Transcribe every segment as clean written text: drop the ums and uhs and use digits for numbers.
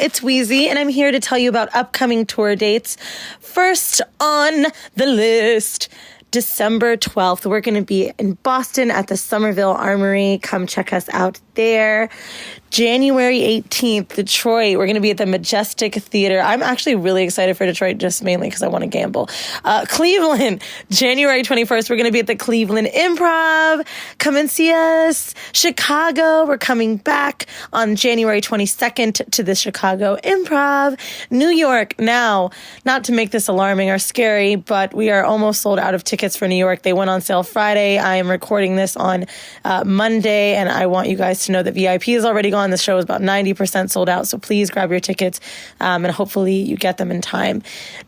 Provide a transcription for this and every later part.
it's Wheezy, and I'm here to tell you about upcoming tour dates. First on the list, December 12th, we're going to be in Boston at the Somerville Armory. Come check us out there. January 18th, Detroit, we're going to be at the Majestic Theater. I'm actually really excited for Detroit, just mainly because I want to gamble. Cleveland, January 21st, we're going to be at the Cleveland Improv. Come and see us. Chicago, we're coming back on January 22nd to the Chicago Improv. New York, now, not to make this alarming or scary, but we are almost sold out of tickets for New York. They went on sale Friday. I am recording this on Monday, and I want you guys to know that VIP is already gone. The show is about 90% sold out, so please grab your tickets, and hopefully you get them in time.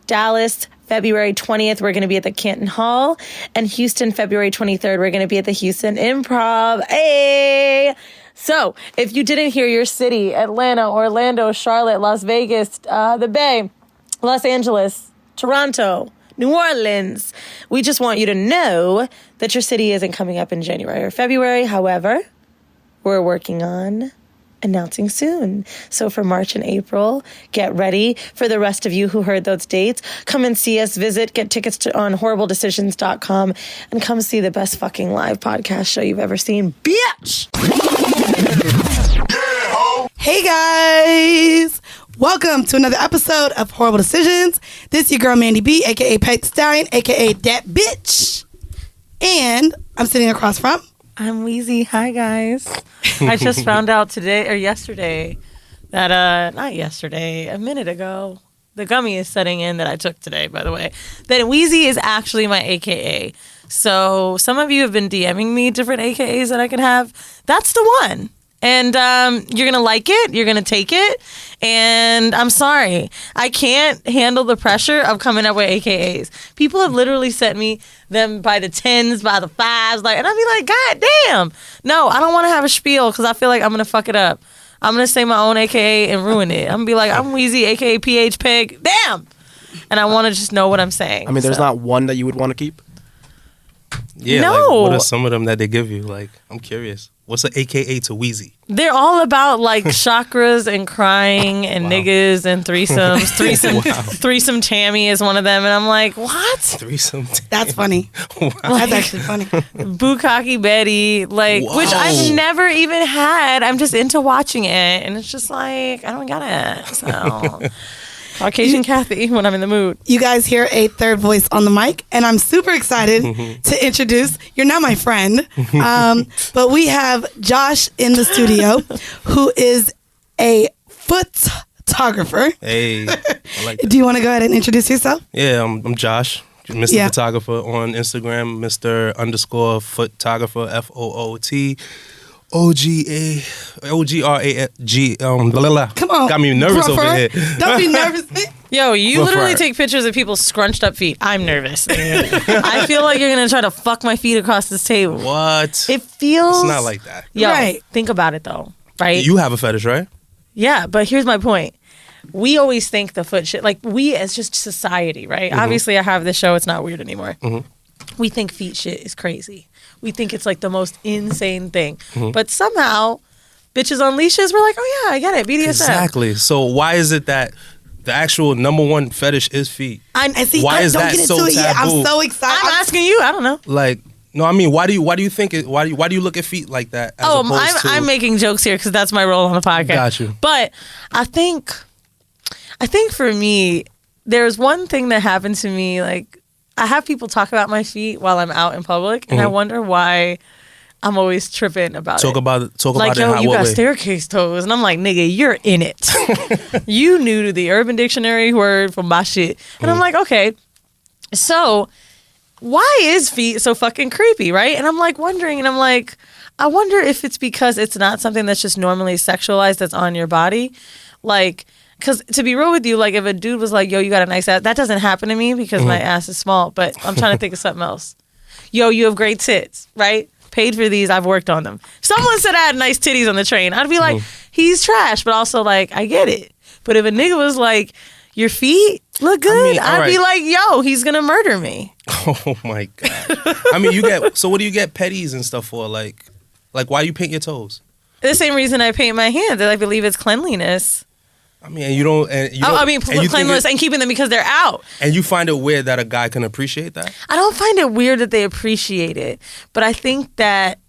Dallas, February 20th, we're going to be at the Canton Hall, and Houston, February 23rd, we're going to be at the Houston Improv. Hey! So, if you didn't hear your city, Atlanta, Orlando, Charlotte, Las Vegas, the Bay, Los Angeles, Toronto, New Orleans, we just want you to know that your city isn't coming up in January or February. However, we're working on announcing soon. So for March and April, get ready. For the rest of you who heard those dates, come and see us. Get tickets on HouribleDecisions.com and come see the best fucking live podcast show you've ever seen. Bitch! Hey guys! Welcome to another episode of Whoreible Decisions. This is your girl Mandy B, aka Pet Stallion, aka Dat Bitch. And I'm sitting across from... I'm Wheezy. Hi, guys. I just found out today or yesterday that, not yesterday, a minute ago, the gummy is setting in that I took today, by the way, that Wheezy is actually my AKA. So some of you have been DMing me different AKAs that I could have. That's the one. And you're going to like it. You're going to take it. And I'm sorry. I can't handle the pressure of coming up with AKAs. People have literally sent me them by the 10s, by the 5s. And I'll be like, God damn. No, I don't want to have a spiel because I feel like I'm going to fuck it up. I'm going to say my own AKA and ruin it. I'm going to be like, I'm Wheezy, AKA PH Peg. Damn. And I want to just know what I'm saying. I mean, there's not one that you would want to keep? Yeah, no. Like, what are some of them that they give you? Like, I'm curious. What's an AKA to Wheezy? They're all about like chakras and crying and niggas and threesomes. Threesome Tammy is one of them, and I'm like, what? Threesome Tammy. That's funny. Wow. That's actually funny. Bukkake Betty, like, which I've never even had. I'm just into watching it, and it's just like I don't got it. So. Caucasian Kathy when I'm in the mood. You guys hear a third voice on the mic, and I'm super excited to introduce, you're not my friend, but we have Josh in the studio, who is a photographer. Hey, I like that. Do you want to go ahead and introduce yourself? Yeah, I'm Josh, Mr. Photographer on Instagram, Mr. _Photographer, FOOTOGRAG. Come on. Got me nervous over here. Don't be nervous. Yo, you literally take pictures of people's scrunched up feet. I'm nervous. I feel like you're going to try to fuck my feet across this table. What? It feels... It's not like that. Yo, right. Think about it though, right? You have a fetish, right? Yeah, but here's my point. We always think the foot shit, like we as just society, right? Mm-hmm. Obviously I have this show, it's not weird anymore. Mm-hmm. We think feet shit is crazy. We think it's like the most insane thing. Mm-hmm. But somehow, bitches on leashes, we're like, oh yeah, I get it, BDSM. Exactly. So why is it that the actual number one fetish is feet? I see. Why is that so taboo? Yeah, I'm so excited. I'm asking you, I don't know. Like, no, I mean, why do you think it? Why do you look at feet like that? I'm making jokes here because that's my role on the podcast. Got you. But I think for me, there's one thing that happened to me. Like, I have people talk about my feet while I'm out in public, and I wonder why I'm always tripping about it. Talk about it. Like, yo, you got staircase toes, and I'm like, nigga, you're in it. You knew to the Urban Dictionary word for my shit, and I'm like, okay, so. Why is feet so fucking creepy, right? And I'm like wondering, and I'm like, I wonder if it's because it's not something that's just normally sexualized that's on your body. Like, because to be real with you, like if a dude was like, yo, you got a nice ass, that doesn't happen to me because my ass is small, but I'm trying to think of something else. Yo, you have great tits, right? Paid for these, I've worked on them. Someone said I had nice titties on the train. I'd be like, he's trash, but also like, I get it. But if a nigga was like, your feet look good, I'd be like, yo, he's gonna murder me. Oh my God. I mean, what do you get petties and stuff for? Like why you paint your toes? The same reason I paint my hands. I believe it's cleanliness. I mean, and you don't. And you don't, and you claimless and keeping them because they're out. And you find it weird that a guy can appreciate that? I don't find it weird that they appreciate it, but I think that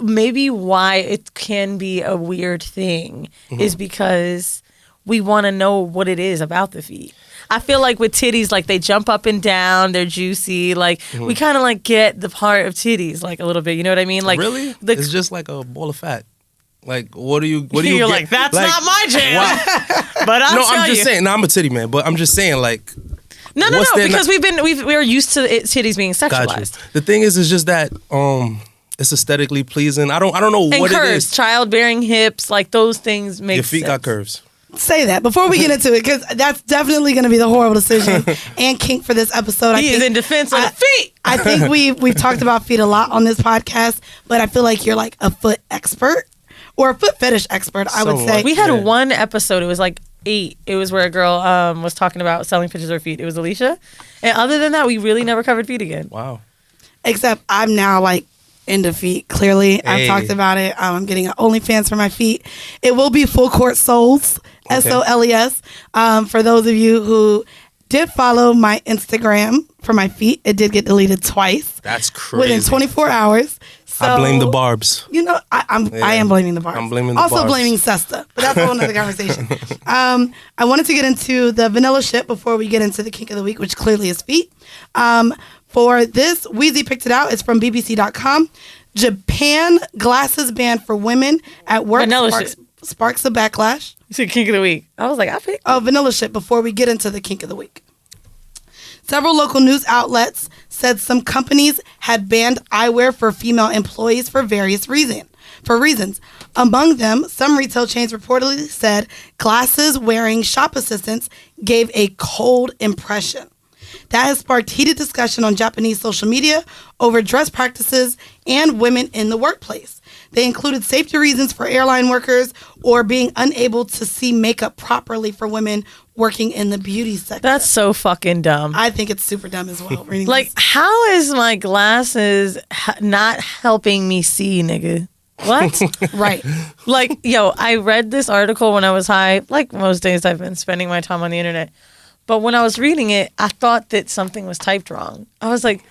maybe why it can be a weird thing is because we want to know what it is about the feet. I feel like with titties, like they jump up and down, they're juicy. Like we kind of like get the part of titties like a little bit. You know what I mean? Like really, it's just like a ball of fat. Like what do you? What do you? You're get? Like that's not my jam. Wow. But I'm just saying. No, I'm a titty man, but I'm just saying like. No, because we're used to titties being sexualized. Got you. The thing is just that it's aesthetically pleasing. I don't know and what curves, it is. Childbearing hips, like those things make sense. Your feet got curves. Say that before we get into it, because that's definitely going to be the horrible decision and kink for this episode. He is in defense of the feet. I think we've talked about feet a lot on this podcast, but I feel like you're like a foot expert or a foot fetish expert, I would say. We had one episode, it was like 8. It was where a girl was talking about selling pictures of her feet. It was Alicia. And other than that, we really never covered feet again. Wow. Except I'm now like into feet, clearly. Hey. I've talked about it. I'm getting an OnlyFans for my feet. It will be Full Court Soles, SOLES. For those of you who did follow my Instagram for my feet, it did get deleted twice. That's crazy. Within 24 hours. So, I blame the barbs. You know, I am blaming the barbs. I'm blaming the also barbs. blaming Sesta, but that's a whole nother conversation. I wanted to get into the vanilla shit before we get into the kink of the week, which clearly is feet. For this, Wheezy picked it out. It's from BBC.com. Japan glasses ban for women at work sparks a backlash. You said kink of the week. I was like, I picked vanilla shit before we get into the kink of the week. Several local news outlets said some companies had banned eyewear for female employees for various reasons. Among them, some retail chains reportedly said glasses wearing shop assistants gave a cold impression. That has sparked heated discussion on Japanese social media over dress practices and women in the workplace. They included safety reasons for airline workers or being unable to see makeup properly for women working in the beauty sector. That's so fucking dumb. I think it's super dumb as well. Like, how is my glasses not helping me see, nigga? What? Right. Like, yo, I read this article when I was high. Like most days I've been spending my time on the internet. But when I was reading it, I thought that something was typed wrong. I was like,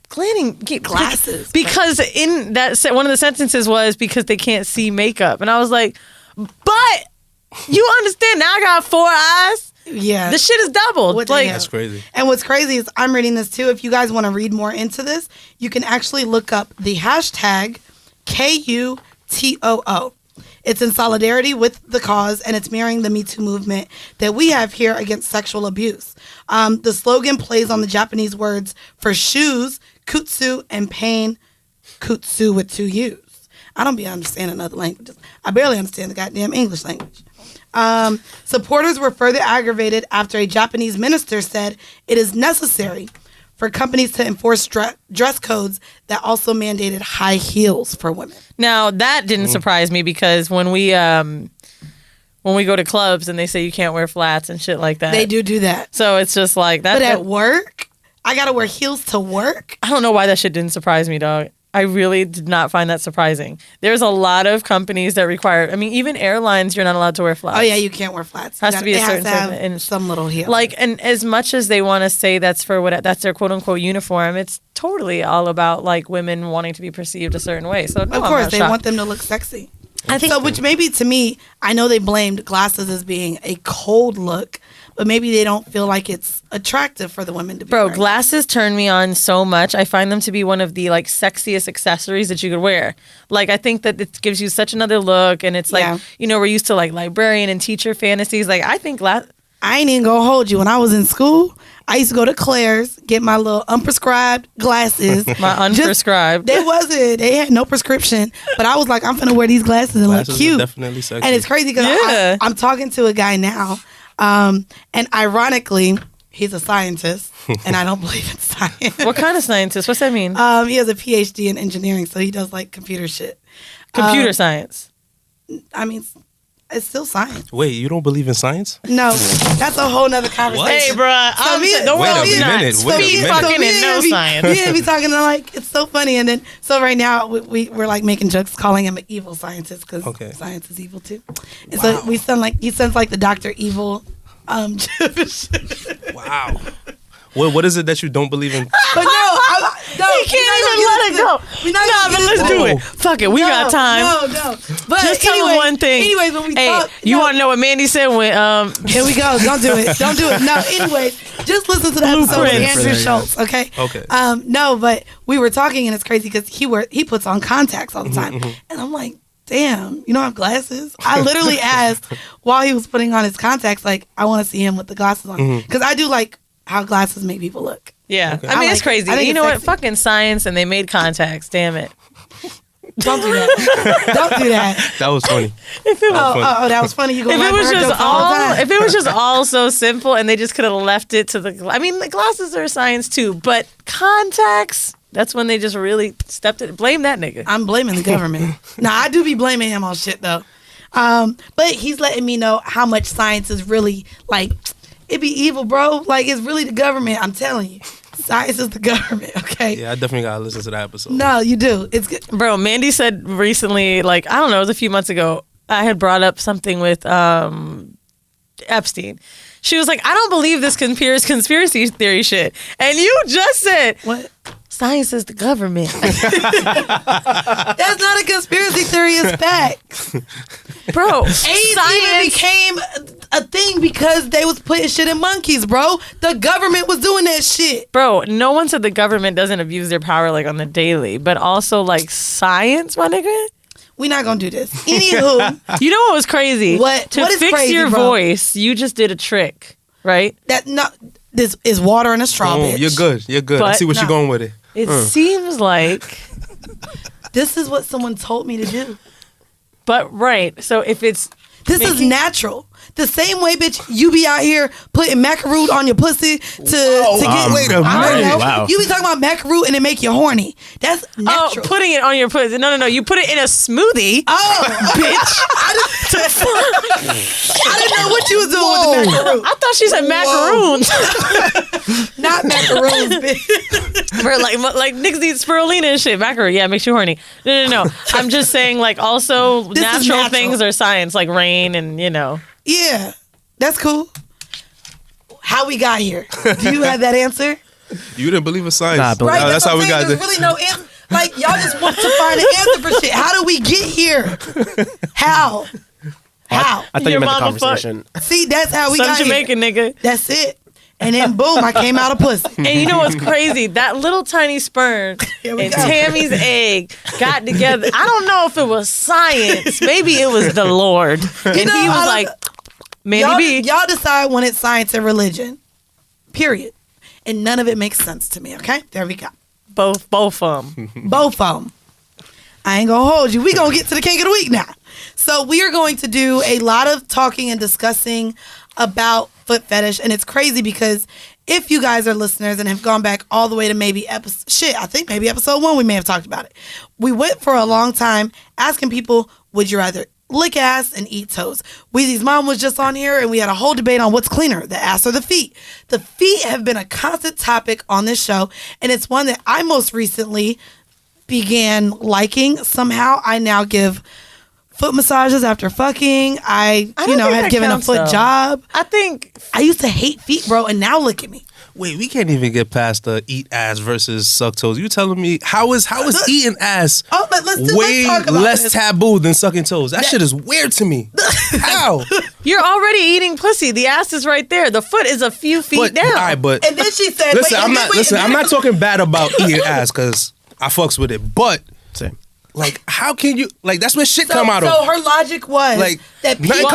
glasses. Because in that, one of the sentences was because they can't see makeup. And I was like, but you understand now I got 4 eyes? Yeah. The shit is doubled. That's crazy. And what's crazy is I'm reading this too. If you guys want to read more into this, you can actually look up the hashtag KUTOO. It's in solidarity with the cause, and it's mirroring the Me Too movement that we have here against sexual abuse. The slogan plays on the Japanese words for shoes, kutsu, and pain, kutsu with 2 U's. I don't be understanding other languages. I barely understand the goddamn English language. Supporters were further aggravated after a Japanese minister said it is necessary for companies to enforce dress codes that also mandated high heels for women. Now, that didn't surprise me because when we go to clubs and they say you can't wear flats and shit like that. They do that. So it's just like that. But at work, I got to wear heels to work? I don't know why that shit didn't surprise me, dog. I really did not find that surprising. There's a lot of companies that require, I mean, even airlines, you're not allowed to wear flats. Oh, yeah, you can't wear flats. Has to be a certain and some little heel. Like, and as much as they want to say that's their quote unquote uniform, it's totally all about like women wanting to be perceived a certain way. So, no, of course, they want them to look sexy. I think so, which maybe to me, I know they blamed glasses as being a cold look, but maybe they don't feel like it's attractive for the women to be wearing. Glasses turn me on so much. I find them to be one of the like sexiest accessories that you could wear. Like, I think that it gives you such another look, and it's like, you know, we're used to like librarian and teacher fantasies. Like, I think I ain't even gonna hold you. When I was in school, I used to go to Claire's, get my little unprescribed glasses. My unprescribed. They had no prescription. But I was like, I'm finna wear these glasses and look cute. Definitely sexy. And it's crazy because I'm talking to a guy now. And ironically, he's a scientist, and I don't believe in science. What kind of scientist? What's that mean? He has a PhD in engineering, so he does like computer shit. Computer science. I mean, it's still science. Wait, you don't believe in science? No, that's a whole nother conversation. Hey, bruh. The world is nuts. Speed fucking and no science. We be talking to like, it's so funny. And then, so right now, we're like making jokes, calling him an evil scientist because science is evil too. And so he sounds like the Dr. Evil. Wow. What is it that you don't believe in? But no, he can't even let it go. But let's do it. Fuck it, we got time. No. But just tell him one thing. Anyways, when we talk, you want to know what Mandy said when? Here we go. Don't do it. Don't do it. No. Anyways, just listen to the episode with Andrew Schultz. Okay. Okay. No, but we were talking and it's crazy because he puts on contacts all the time, and I'm like, damn, you don't have glasses? I literally asked while he was putting on his contacts, like, I want to see him with the glasses on because I do like how glasses make people look. Yeah. Okay. I mean, it's crazy. You know what? Fucking science, and they made contacts. Damn it. Don't do that. Don't do that. That was funny. That was funny. You go. If it was just all so simple, and they just could have left it to the. I mean, the glasses are science too, but contacts. That's when they just really stepped it. Blame that nigga. I'm blaming the government. Now I do be blaming him on shit though, but he's letting me know how much science is really like. It be evil, bro. Like, it's really the government. I'm telling you. Science is the government, okay? Yeah, I definitely got to listen to that episode. No, you do. It's good. Bro, Mandy said recently, like, I don't know, it was a few months ago, I had brought up something with Epstein. She was like, I don't believe this conspiracy theory shit. And you just said, what? Science is the government. That's not a conspiracy theory, it's facts. Bro, AIDS even became a thing because they was putting shit in monkeys, bro. The government was doing that shit. Bro, no one said the government doesn't abuse their power like on the daily, but also like science, my nigga. We're not gonna do this. Anywho. You know what was crazy? What? To what is fix crazy, your bro? voice, you just did a trick, right? This is water in a straw, bitch. You're good. But I see what you're going with it. It seems like this is what someone told me to do. But right, so if it's this is natural. The same way, bitch, you be out here putting macaroon on your pussy to get. Wait a minute. Wow. You be talking about macaroon and it make you horny. That's natural. Oh, putting it on your pussy. No. You put it in a smoothie. Oh, bitch. I didn't know what you was doing with the macaroon. I thought she said macaroons. Not macaroons, bitch. We're like niggas eat spirulina and shit. Macaroon, yeah, makes you horny. No. I'm just saying, like, also natural things are science, like rain and, you know. Yeah, that's cool. How we got here? Do you have that answer? You didn't believe in science. Nah, right, that's how we got there. There's really no answer. Like, y'all just want to find an answer for shit. How do we get here? How? I thought you meant the conversation. See, that's how we got Jamaican here. nigga. That's it. And then boom, I came out of pussy. And you know what's crazy? That little tiny sperm and Tammy's egg got together. I don't know if it was science. Maybe it was the Lord. And he was like, maybe. Y'all decide when it's science and religion. Period. And none of it makes sense to me, okay? There we go. Both of them. Both of them. I ain't gonna hold you. We gonna get to the kink of the week now. So we are going to do a lot of talking and discussing about foot fetish, and it's crazy because if you guys are listeners and have gone back all the way to maybe episode 1, we may have talked about it. We went for a long time asking people, would you rather lick ass and eat toes? Weezy's mom was just on here and we had a whole debate on what's cleaner, the ass or the feet. The feet have been a constant topic on this show, and it's one that I most recently began liking. Somehow I now give foot massages after fucking. I have given a foot job. I think I used to hate feet, bro, and now look at me. Wait, we can't even get past the eat ass versus suck toes. You telling me how is eating ass way let's talk about less this. taboo than sucking toes? That shit is weird to me. How? You're already eating pussy. The ass is right there. The foot is a few feet down. All right, but And then she said, listen, I'm not talking bad about eating ass because I fucks with it, but Same. like, how can you like? That's where shit come out of. So her logic was Like, that nothing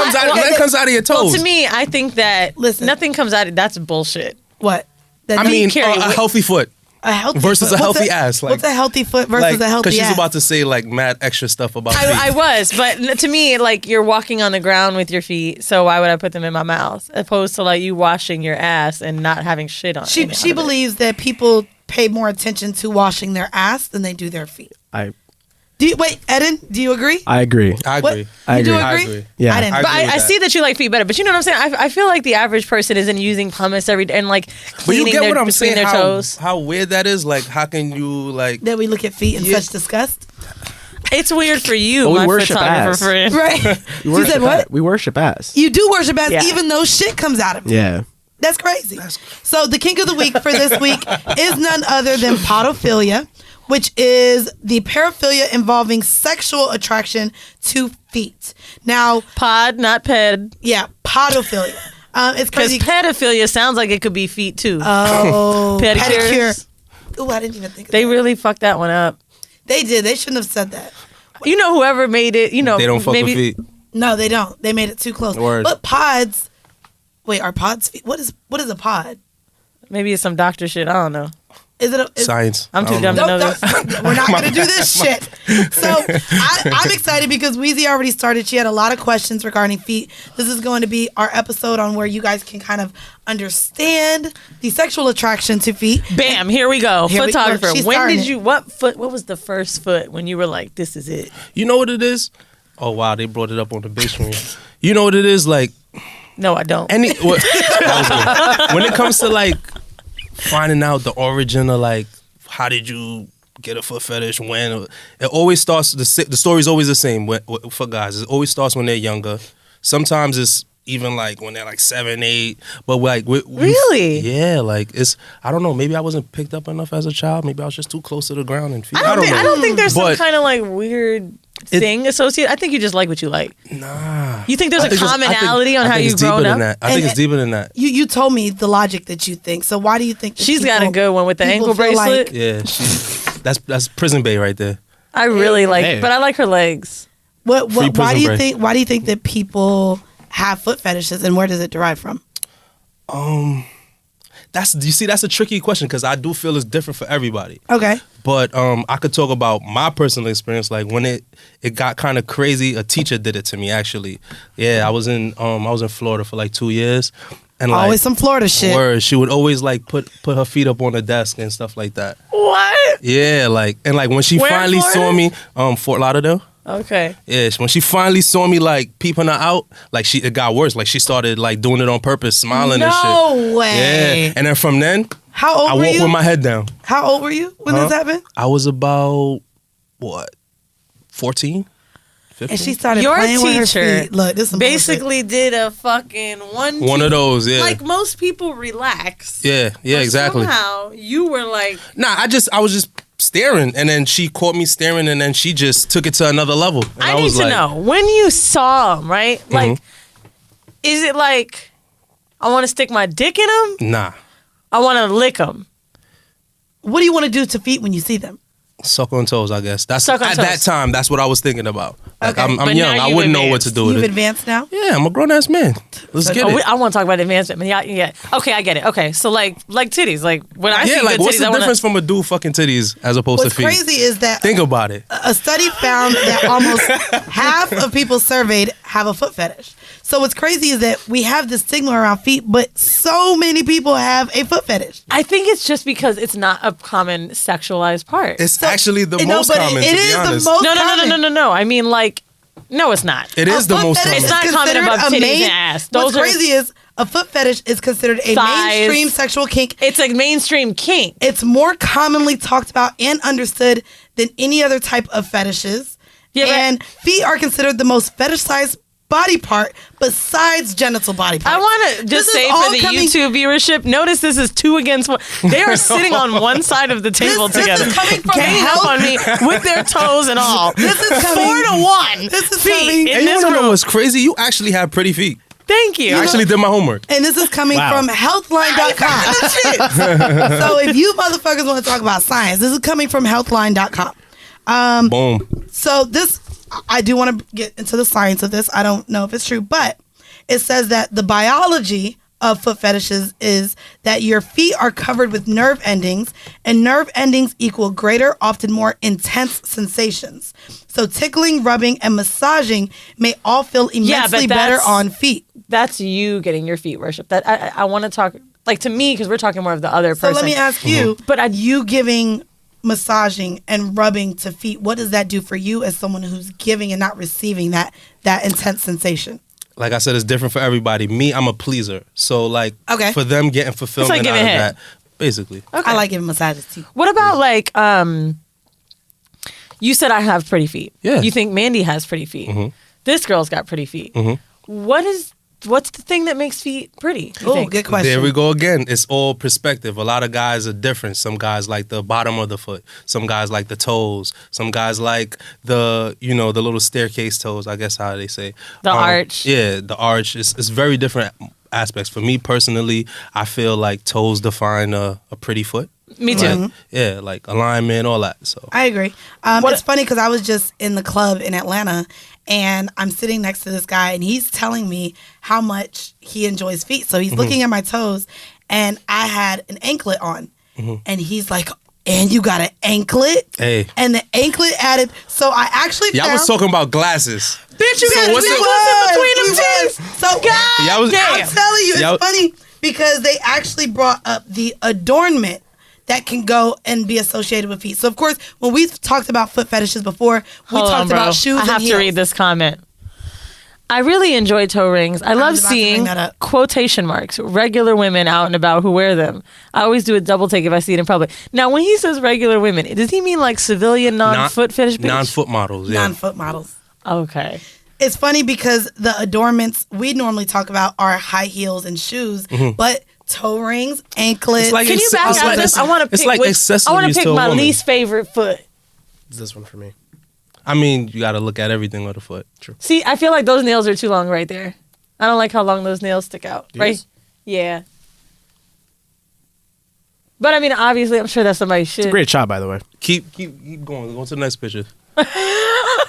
comes out of your toes. Well, to me, I think that nothing comes out of that's bullshit. What? I mean, a healthy foot. A healthy versus foot. a healthy ass. Like, what's a healthy foot versus a healthy Because she's ass? about to say like mad extra stuff about feet. I was, but to me, like, you're walking on the ground with your feet, so why would I put them in my mouth? Opposed to like you washing your ass and not having shit on it. She believes that people pay more attention to washing their ass than they do their feet. Wait, Eden, do you agree? I agree. I agree. You do I agree? Yeah. I didn't. I But agree with I that. see that you like feet better. But you know what I'm saying? I feel like the average person isn't using pumice every day and like But you cleaning get what I'm between saying? their toes. How weird that is? Like, how can you like? That we look at feet in Yeah. such disgust. It's weird for you, But we my worship photographer ass. friend. Right. We You worship said what? We worship ass. You do worship ass Yeah. even though shit comes out of it. Yeah. That's crazy. So the kink of the week for this week is none other than podophilia, which is the paraphilia involving sexual attraction to feet. Now, Pod, not ped. yeah, podophilia. It's Because crazy. pedophilia sounds like it could be feet too. Oh, Pedicures. pedicure. Ooh, I didn't even think of They that. really fucked that one up. They did. They shouldn't have said that. You know, whoever made it, you know, They don't fuck maybe, with feet. No, they don't. They made it too close. Word. But pods. Wait, are pods feet? What is a pod? Maybe it's some doctor shit. I don't know. Is it a Science. I'm too I dumb don't to know. know this. We're not going to do this shit. So I'm excited because Weezy already started. She had a lot of questions regarding feet. This is going to be our episode on where you guys can kind of understand the sexual attraction to feet. Bam, here we go. Here we go. Photographer. She's When starting did it. you, what was the first foot when you were like, this is it? You know what it is? Oh wow, they brought it up on the base screen. You know what it is? Like No, I don't. that was good. When it comes to like finding out the origin of like how did you get a foot fetish, when it always starts, the story's always the same for guys. It always starts when they're younger. Sometimes it's even like when they're like 7, 8, but like Really? yeah, like it's, I don't know, maybe I wasn't picked up enough as a child, maybe I was just too close to the ground and feet. I don't think there's some But kind of like weird thing associated. I think you just like what you like. nah, You think there's I a think it's- commonality on I how think you've it's deeper grown than up? that. I think And- it's deeper than that. You told me the logic that you think. So why do you think that She's got a people- good one with the people ankle feel bracelet. like- Yeah, that's prison bay right there. I really like, Hey. but I like her legs. Why Free do you prison think? Why do you think that people have foot fetishes, and where does it derive from? That's a tricky question because I do feel it's different for everybody. Okay. But I could talk about my personal experience. Like when it got kind of crazy, a teacher did it to me actually. Yeah, I was in Florida for like 2 years, and like, Always some Florida shit. word, she would always like put her feet up on the desk and stuff like that. What? Yeah, like when she Where in finally saw Florida? me, Fort Lauderdale. Okay. Yeah, when she finally saw me like peeping her out, like it got worse. Like she started like doing it on purpose, smiling and shit. No way. Yeah, and then from then, How I old were walked you? with my head down. How old were you when this happened? I was about, what, 14? 15? And she started Your playing with her teacher feet. Look, this is some bullshit. Basically did a fucking one of those, yeah. Like most people relax. Yeah, But exactly. Somehow you were like, Nah, I was just staring, and then she caught me staring, and then she just took it to another level. And I need was to like, know when you saw him, right? Like, is it like I want to stick my dick in him? Nah, I want to lick him. What do you want to do to feet when you see them? suck on toes, I guess. That's Suck on at toes. that time. That's what I was thinking about. Like Okay. I'm But young. now I you've wouldn't know what to advanced. do with You've it. advanced now? Yeah, I'm a grown ass man. Let's get Oh, it. I want to talk about advancement. Yeah. Okay, I get it. Okay, so like titties. Like when I see Yeah, like good what's titties, the I wanna, difference from a dude fucking titties as opposed What's to feet? crazy is that Think about it. a study found that almost half of people surveyed have a foot fetish. So what's crazy is that we have this stigma around feet, but so many people have a foot fetish. I think it's just because it's not a common sexualized part. It's actually the No, most but common. it to be is the honest, most No. I mean, like, no, it's not. it is A the foot most fetish It's common. is not common considered above a titties and ass. Those What's are- crazy is a foot fetish is considered a Thighs. mainstream sexual kink. It's a mainstream kink. It's more commonly talked about and understood than any other type of fetishes. Yeah, but- and feet are considered the most fetishized body part besides genital body parts. I want to This just is say all for the coming- YouTube viewership, notice this is 2 against 1. They are sitting on one side of the table This is together. coming from Ganging up health- on me with their toes and all. This is 4 coming- to 1. This is feet coming- in And you this want to know room. what's crazy? You actually have pretty feet. Thank you. I actually did my homework. And this is coming Wow. from healthline.com. So if you motherfuckers want to talk about science, this is coming from healthline.com. Boom. So this, I do want to get into the science of this. I don't know if it's true, but it says that the biology of foot fetishes is that your feet are covered with nerve endings, and nerve endings equal greater, often more intense sensations. So tickling, rubbing, and massaging may all feel immensely better that's- on feet. That's you getting your feet worshipped. That I want to talk, like, to me, because we're talking more of the other So person. let me ask you, But I- you giving massaging and rubbing to feet, what does that do for you as someone who's giving and not receiving that intense sensation? Like I said, it's different for everybody. Me, I'm a pleaser. So like for them getting fulfillment out of that, basically. Okay. I like giving massages too. What about like you said I have pretty feet. Yeah. You think Mandy has pretty feet. Mm-hmm. This girl's got pretty feet. Mm-hmm. What's the thing that makes feet pretty? Oh, good question. There we go again. It's all perspective. A lot of guys are different. Some guys like the bottom of the foot. Some guys like the toes. Some guys like the little staircase toes, I guess how they say. The arch. Yeah, the arch. It's very different aspects. For me personally, I feel like toes define a pretty foot. Me too. Like, yeah, like alignment, all that. So I agree. It's funny because I was just in the club in Atlanta, and I'm sitting next to this guy, and he's telling me how much he enjoys feet. So he's looking at my toes, and I had an anklet on, and he's like, "And you got an anklet?" Hey. And the anklet added. So I actually y'all was talking about glasses. Bitch, you got between them teeth. So God, damn. I'm telling you, it's funny because they actually brought up the adornment that can go and be associated with feet. So, of course, when we've talked about foot fetishes before, we talked about shoes and heels. I have to read this comment. I really enjoy toe rings. I love seeing quotation marks, regular women out and about who wear them. I always do a double take if I see it in public. Now, when he says regular women, does he mean like civilian non-foot fetish bitch? Non-foot models, yeah. Non-foot models. Okay. It's funny because the adornments we normally talk about are high heels and shoes, but toe rings, anklets. Can you back out of this? I want to pick. I want to pick my least favorite foot. It's this one for me. I mean, you got to look at everything with a foot. True. See, I feel like those nails are too long right there. I don't like how long those nails stick out. Yes. Right? Yeah. But I mean, obviously, I'm sure that somebody should. It's a great shot, by the way. Keep going. Go to the next picture.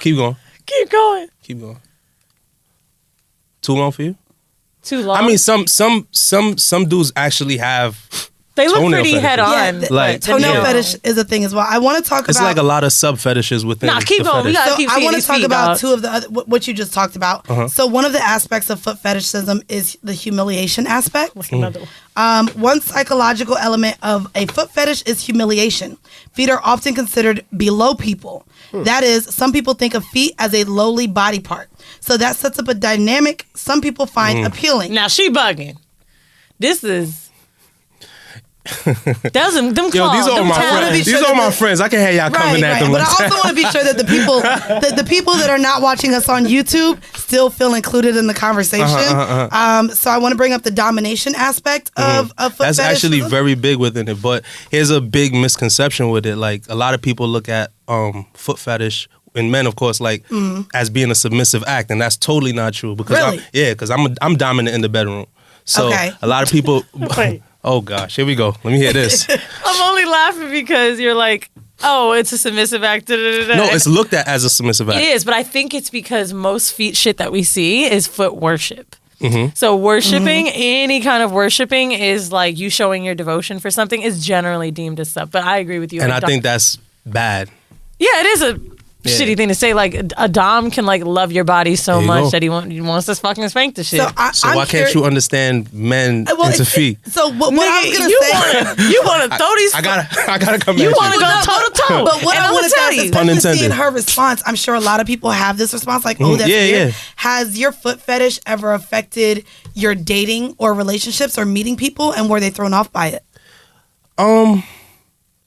Keep going. Keep going. Keep going. Too long for you? Too long. I mean, some dudes actually have. They look pretty head on. Yeah, like toenail fetish is a thing as well. I want to talk about. It's like a lot of sub fetishes within. Nah, keep going. We gotta keep I want to talk about dog. two of the other, what you just talked about. So one of the aspects of foot fetishism is the humiliation aspect. One psychological element of a foot fetish is humiliation. Feet are often considered below people. That is, some people think of feet as a lowly body part. So that sets up a dynamic some people find appealing. Now she bugging. This is. That's them claws. Yo, these are all my friends. These are my friends. I can have y'all coming at them. But I also want to be sure that the people that are not watching us on YouTube still feel included in the conversation. So I want to bring up the domination aspect of foot That's fetishism. actually very big within it. But here's a big misconception with it. Like a lot of people look at foot fetish in men, of course, like as being a submissive act, and that's totally not true. Because because I'm dominant in the bedroom. So a lot of people. Oh gosh, here we go. Let me hear this. I'm only laughing because you're like, oh, it's a submissive act. No, it's looked at as a submissive act. It is, but I think it's because most feet shit that we see is foot worship. So worshiping, any kind of worshiping is like you showing your devotion for something is generally deemed as stuff. But I agree with you. And I think that's bad. Yeah, it is a shitty thing to say. Like a dom can like love your body so much that he wants to fucking spank the shit. So why can't you understand men into feet? So what I was gonna say, you want to throw these? I gotta come back. You want to go toe to toe. But what I want to tell you, pun intended. Seeing her response, I'm sure a lot of people have this response, like, "Oh, that's weird." Has your foot fetish ever affected your dating or relationships or meeting people, and were they thrown off by it?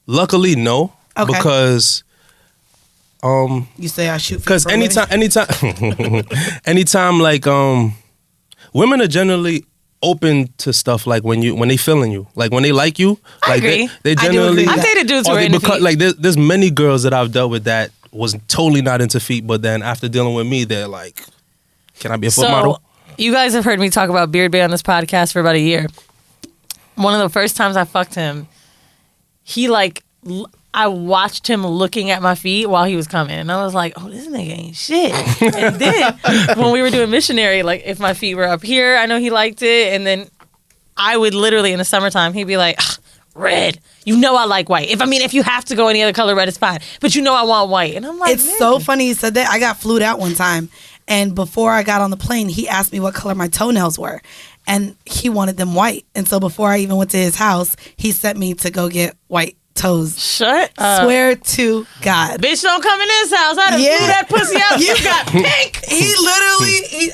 Luckily, no, because. You say I shoot because anytime like women are generally open to stuff like when they feeling you, like when they like you. I like agree. They generally. I've dated dudes who are into feet. Like there's many girls that I've dealt with that was totally not into feet, but then after dealing with me, they're like, "Can I be a foot model?" You guys have heard me talk about Beard Bay on this podcast for about a year. One of the first times I fucked him, I watched him looking at my feet while he was coming. And I was like, oh, this nigga ain't shit. And then when we were doing missionary, like if my feet were up here, I know he liked it. And then I would literally in the summertime, he'd be like, red. You know I like white. If you have to go any other color, red is fine. But you know I want white. And I'm like, it's so funny you said that. I got flued out one time. And before I got on the plane, he asked me what color my toenails were. And he wanted them white. And so before I even went to his house, he sent me to go get white toes. Shut up. Swear to God. Bitch, don't come in this house. I done Yeah. blew that pussy out. Yeah. You got pink.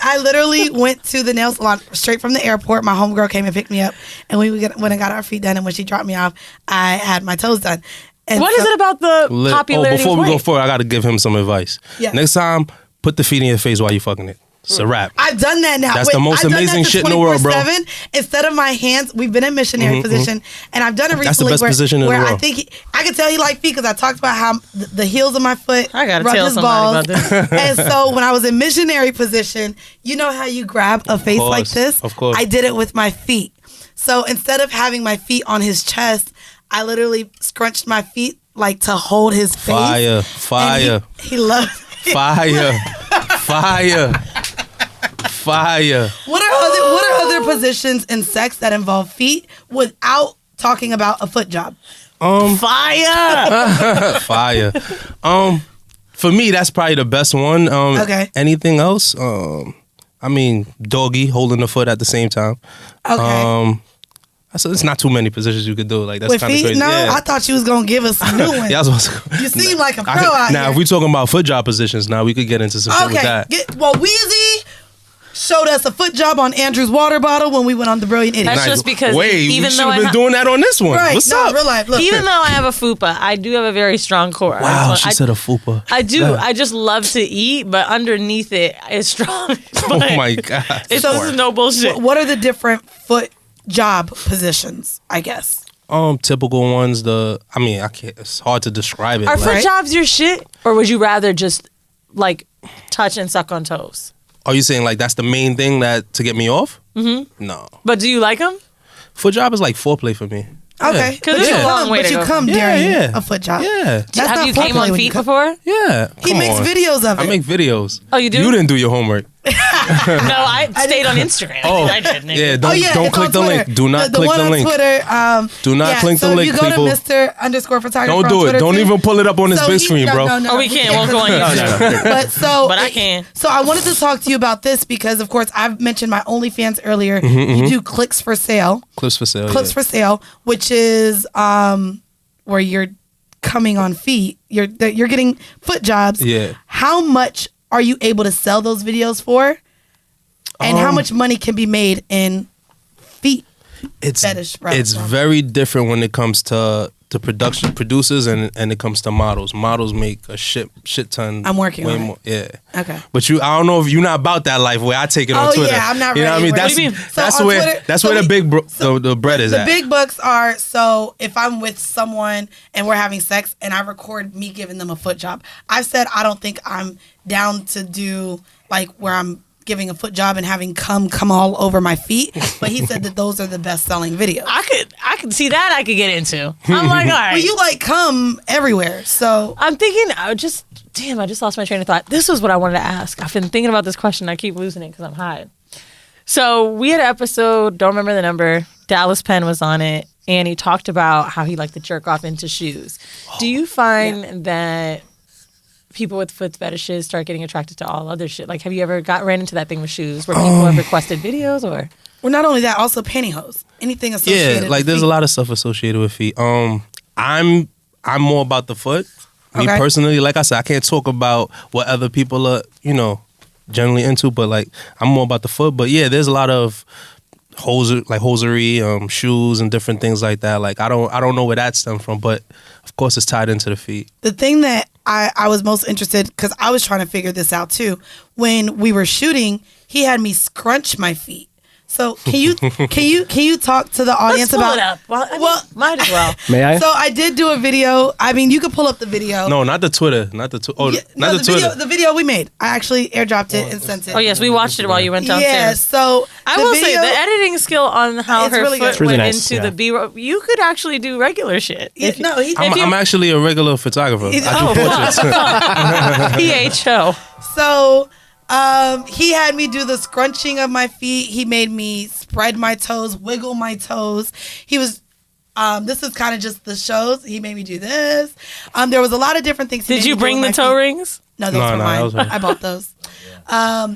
I literally went to the nail salon straight from the airport. My homegirl came and picked me up, and we went and got our feet done. And when she dropped me off, I had my toes done. And What is it about the popularity? Before we of go white? forward, I got to give him some advice. Yeah. Next time, put the feet in your face while you fucking it. It's a wrap. I've done that now. That's the most I've done amazing that shit in the world, bro. 24/7. Instead of my hands, we've been in missionary position, and I've done it recently. That's the best position in the where I world. think I can tell you like feet because I talked about how the heels of my foot I gotta rub tell his somebody balls. about this. And so when I was in missionary position, you know how you grab a face like this? Of course. I did it with my feet. So instead of having my feet on his chest, I literally scrunched my feet like to hold his face. Fire, fire, And he loved it. fire, fire, fire. What are other positions in sex that involve feet without talking about a foot job? Fire. Fire. For me, that's probably the best one. Okay. Anything else? I mean, doggy, holding the foot at the same time. Okay. It's not too many positions you could do. Like that's With kind of feet? crazy. No, Yeah. I thought you was gonna give us some new ones. Yeah, I was supposed to- You seem like a pro I could- out now, here. if we talking about foot job positions, now we could get into some shit with Okay. that. Well, Wheezy showed us a foot job on Andrew's water bottle when we went on the Brilliant Idiot. That's just because Wait, even we should though have I been doing that on this one. Right. What's no, up? real life. Look. even though I have a fupa, I do have a very strong core. Wow, she I said a fupa. I do. Yeah. I just love to eat, but underneath it is strong. Oh my god. This is no bullshit. What are the different foot job positions, I guess? Typical ones. I can't. It's hard to describe it. Are like- foot jobs your shit, or would you rather just like touch and suck on toes? Are you saying like that's the main thing that to get me off? Mm-hmm. No. But do you like them? Foot job is like foreplay for me. Okay. 'Cause But it's you a long come- way but to you go. come Yeah, during yeah. a foot job. Yeah. That's Have not you came foreplay on when feet you come. before? Yeah. He Come makes on. videos of it. I make videos. Oh, you do? You didn't do your homework. No, I stayed on Instagram. Oh, I did. nigga. yeah. Don't it's click on the Twitter. link. Do not the click one the on link. Twitter. Do not click the so link, if you go people. to Mr._photographer Don't on do it. Twitter Don't too. even pull it up on this big screen, bro. Oh, we can't. We'll go on can't. YouTube. But But I can. So I wanted to talk to you about this because, of course, I've mentioned my OnlyFans earlier. Mm-hmm, You do clicks for sale. Clips for sale. Clips for sale, which is where you're coming on feet. You're getting foot jobs. Yeah. How much are you able to sell those videos for? And how much money can be made in feet? It's fetish, right, it's right. very different when it comes to producers and it comes to models. Models make a shit ton. I'm working way on it. more. Yeah. Okay. But I don't know if you're not about that life where I take it on Oh, Twitter. yeah, I'm not You know what I ready mean? for it. That's What do you mean? So that's on where Twitter- that's so where the we- big the bread is The at. big bucks are, so if I'm with someone and we're having sex and I record me giving them a foot job, I've said I don't think I'm down to do like where I'm giving a foot job and having come all over my feet. But he said that those are the best selling videos. I could see that. I could get into. I'm like, all right. Well, you like come everywhere, so I'm thinking. I just lost my train of thought. This was what I wanted to ask. I've been thinking about this question. I keep losing it because I'm high. So we had an episode. Don't remember the number. Dallas Penn was on it, and he talked about how he liked to jerk off into shoes. Do you find that people with foot fetishes start getting attracted to all other shit? Like, have you ever ran into that thing with shoes where people have requested videos or? well, not only that, also pantyhose, anything associated. Yeah, like with there's feet. a lot of stuff associated with feet. I'm more about the foot. Me Okay. personally, like I said, I can't talk about what other people are, generally into, but like I'm more about the foot. But yeah, there's a lot of hosiery, shoes and different things like that. Like I don't know where that stemmed from, but of course it's tied into the feet. The thing that I was most interested, because I was trying to figure this out too, when we were shooting, he had me scrunch my feet. So can you talk to the audience Let's pull about it up. Well, I mean, Well- might as well. May I? So I did do a video. I mean, you could pull up the video. No, not the Twitter, not the Yeah, not the Twitter. video we made. I actually airdropped it and sent it. Oh yes, we watched it while you went downstairs. Yeah, so I the will video, say the editing skill on how It's her really good. foot It's really went nice, into yeah. the B-roll, you could actually do regular shit. Yeah, no, he, I'm actually a regular photographer. I do portraits. PHO. So he had me do the scrunching of my feet. He made me spread my toes, wiggle my toes. He was this is kind of just the shows. He made me do this. There was a lot of different things. Did you bring the toe rings? No, those No, were no, mine. that was her. I bought those. I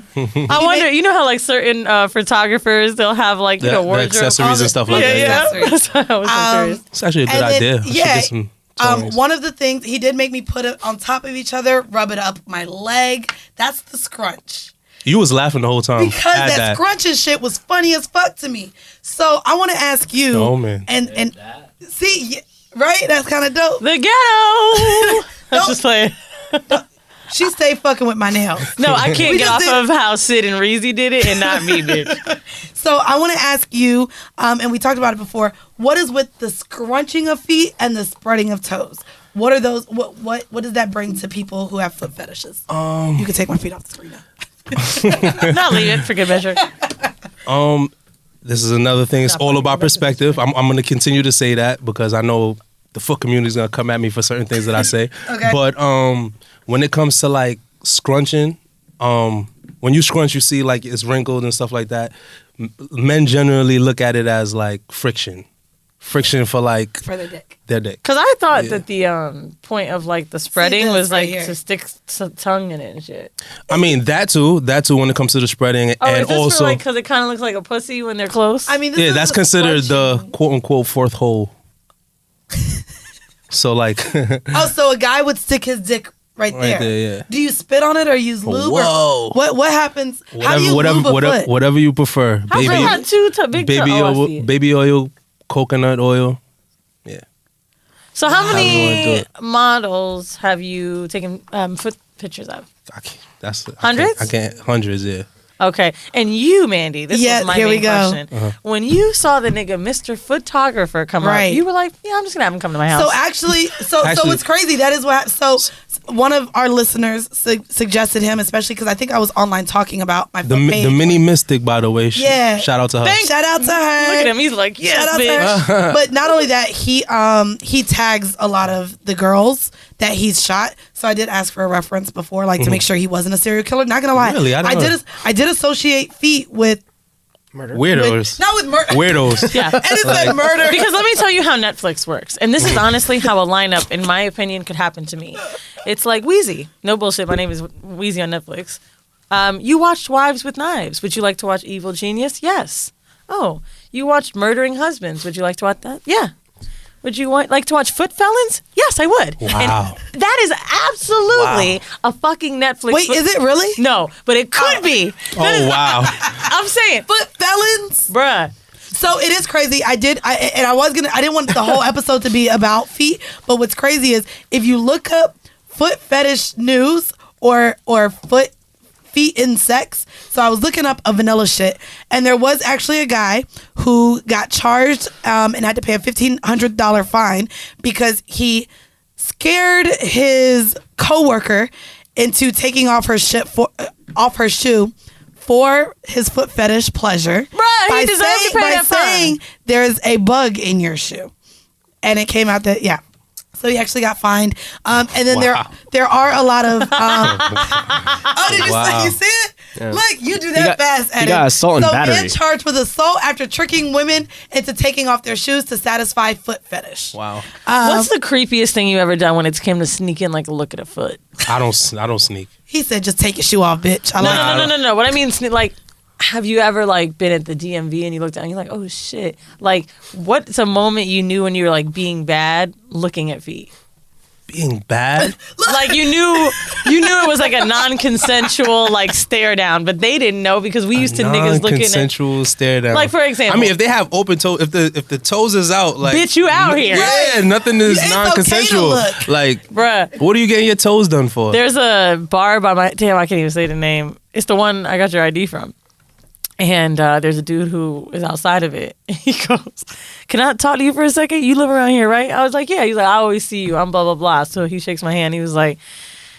wonder. You know how like certain photographers they'll have like The wardrobe accessories and stuff like yeah, that. yeah. That's why I was so curious. It's actually a good And then- idea. We should yeah. get some Toes. One of the things he did make me put it on top of each other, rub it up my leg. That's the scrunch. You was laughing the whole time. Because at that scrunching shit was funny as fuck to me. So I want to ask you. Oh, man. And see, right? That's kind of dope. The ghetto. I'm just playing. She stayed fucking with my nails. No, I can't get off of how Sid and Reezy did it and not me, bitch. So I want to ask you, and we talked about it before, what is with the scrunching of feet and the spreading of toes? What are those? What does that bring to people who have foot fetishes? You can take my feet off the screen now. Not leave it for good measure. This is another thing. It's all about perspective. I'm going to continue to say that because I know the foot community is going to come at me for certain things that I say. Okay. But when it comes to like scrunching, when you scrunch, you see like it's wrinkled and stuff like that. Men generally look at it as like friction for like For their dick. their dick. Because I thought that the point of like the spreading this was right like here. to stick tongue in it and shit. I mean that too when it comes to the spreading, Oh, and is this also for like because it kind of looks like a pussy when they're close? I mean, this is that's the considered the scrunching. quote unquote fourth hole. So like Oh, so a guy would stick his dick right there. there, yeah. Do you spit on it or use lube? Whoa. Or what happens? How do you lube a foot? whatever you prefer. How's Baby, that not too big baby toe? oil, baby oil, coconut oil. Yeah. So how However you wanna do many it. models have you taken foot pictures of? I can't, that's Hundreds? I can't hundreds, yeah. Okay, and you, Mandy, this Yeah, was my here we main go. question. When you saw the nigga Mr. Photographer come Right. up, you were like, yeah, I'm just gonna have him come to my house. So actually, so Actually- it's crazy. That is what. So one of our listeners suggested him, especially because I think I was online talking about my The foot page. the mini mystic, by the way. Yeah. Shout out to her. Shout out to her. Look at him, he's like, yes, Shout out to bitch. her. But not only that, he tags a lot of the girls that he's shot. So I did ask for a reference before, like to make sure he wasn't a serial killer. Not gonna lie, Really? I don't know. I did associate feet with Weirdos. not with murder. Weirdos. Yeah. And it said murder. Because let me tell you how Netflix works. And this is honestly how a lineup, in my opinion, could happen to me. It's like Wheezy. No bullshit. My name is Wheezy on Netflix. You watched Wives with Knives. Would you like to watch Evil Genius? Yes. Oh, you watched Murdering Husbands. Would you like to watch that? Yeah. Would you like to watch Foot Felons? Yes, I would. Wow. And that is absolutely a fucking Netflix. Wait, is it really? No, but it could be. Oh wow. I'm saying, Foot felons. bruh. So it is crazy. I didn't want the whole episode to be about feet, but what's crazy is if you look up foot fetish news or feet in sex. So I was looking up a vanilla shit, and there was actually a guy who got charged and had to pay a $1,500 fine because he scared his coworker into taking off her shoe for his foot fetish pleasure. Bruh, he deserved to pay that fine. saying there's a bug in your shoe, and it came out that So he actually got fined. And then Wow. there are a lot of. Oh, did you see it? Yeah. Look, you do that fast. He got assault and battery. Man charged with assault after tricking women into taking off their shoes to satisfy foot fetish. Wow. What's the creepiest thing you ever done when it's came to sneak in like a look at a foot? I don't sneak. He said, "Just take your shoe off, bitch." I like No. What I mean, like, have you ever like been at the DMV and you look down and you're like, oh shit. Like, what's a moment you knew when you were like being bad looking at feet? Being bad? Like you knew it was like a non-consensual like stare down, but they didn't know because we used to niggas looking at consensual stare down. like, for example. I mean, if they have open toe, if the toes is out, like Bitch, you out here. Yeah, nothing is It's okay to non-consensual. look. Like, bruh. what are you getting your toes done for? There's a bar by my damn, I can't even say the name. It's the one I got your ID from. And there's a dude who is outside of it. He goes, "Can I talk to you for a second? You live around here, right?" I was like, "Yeah." He's like, "I always see you. I'm blah, blah, blah." So he shakes my hand. He was like,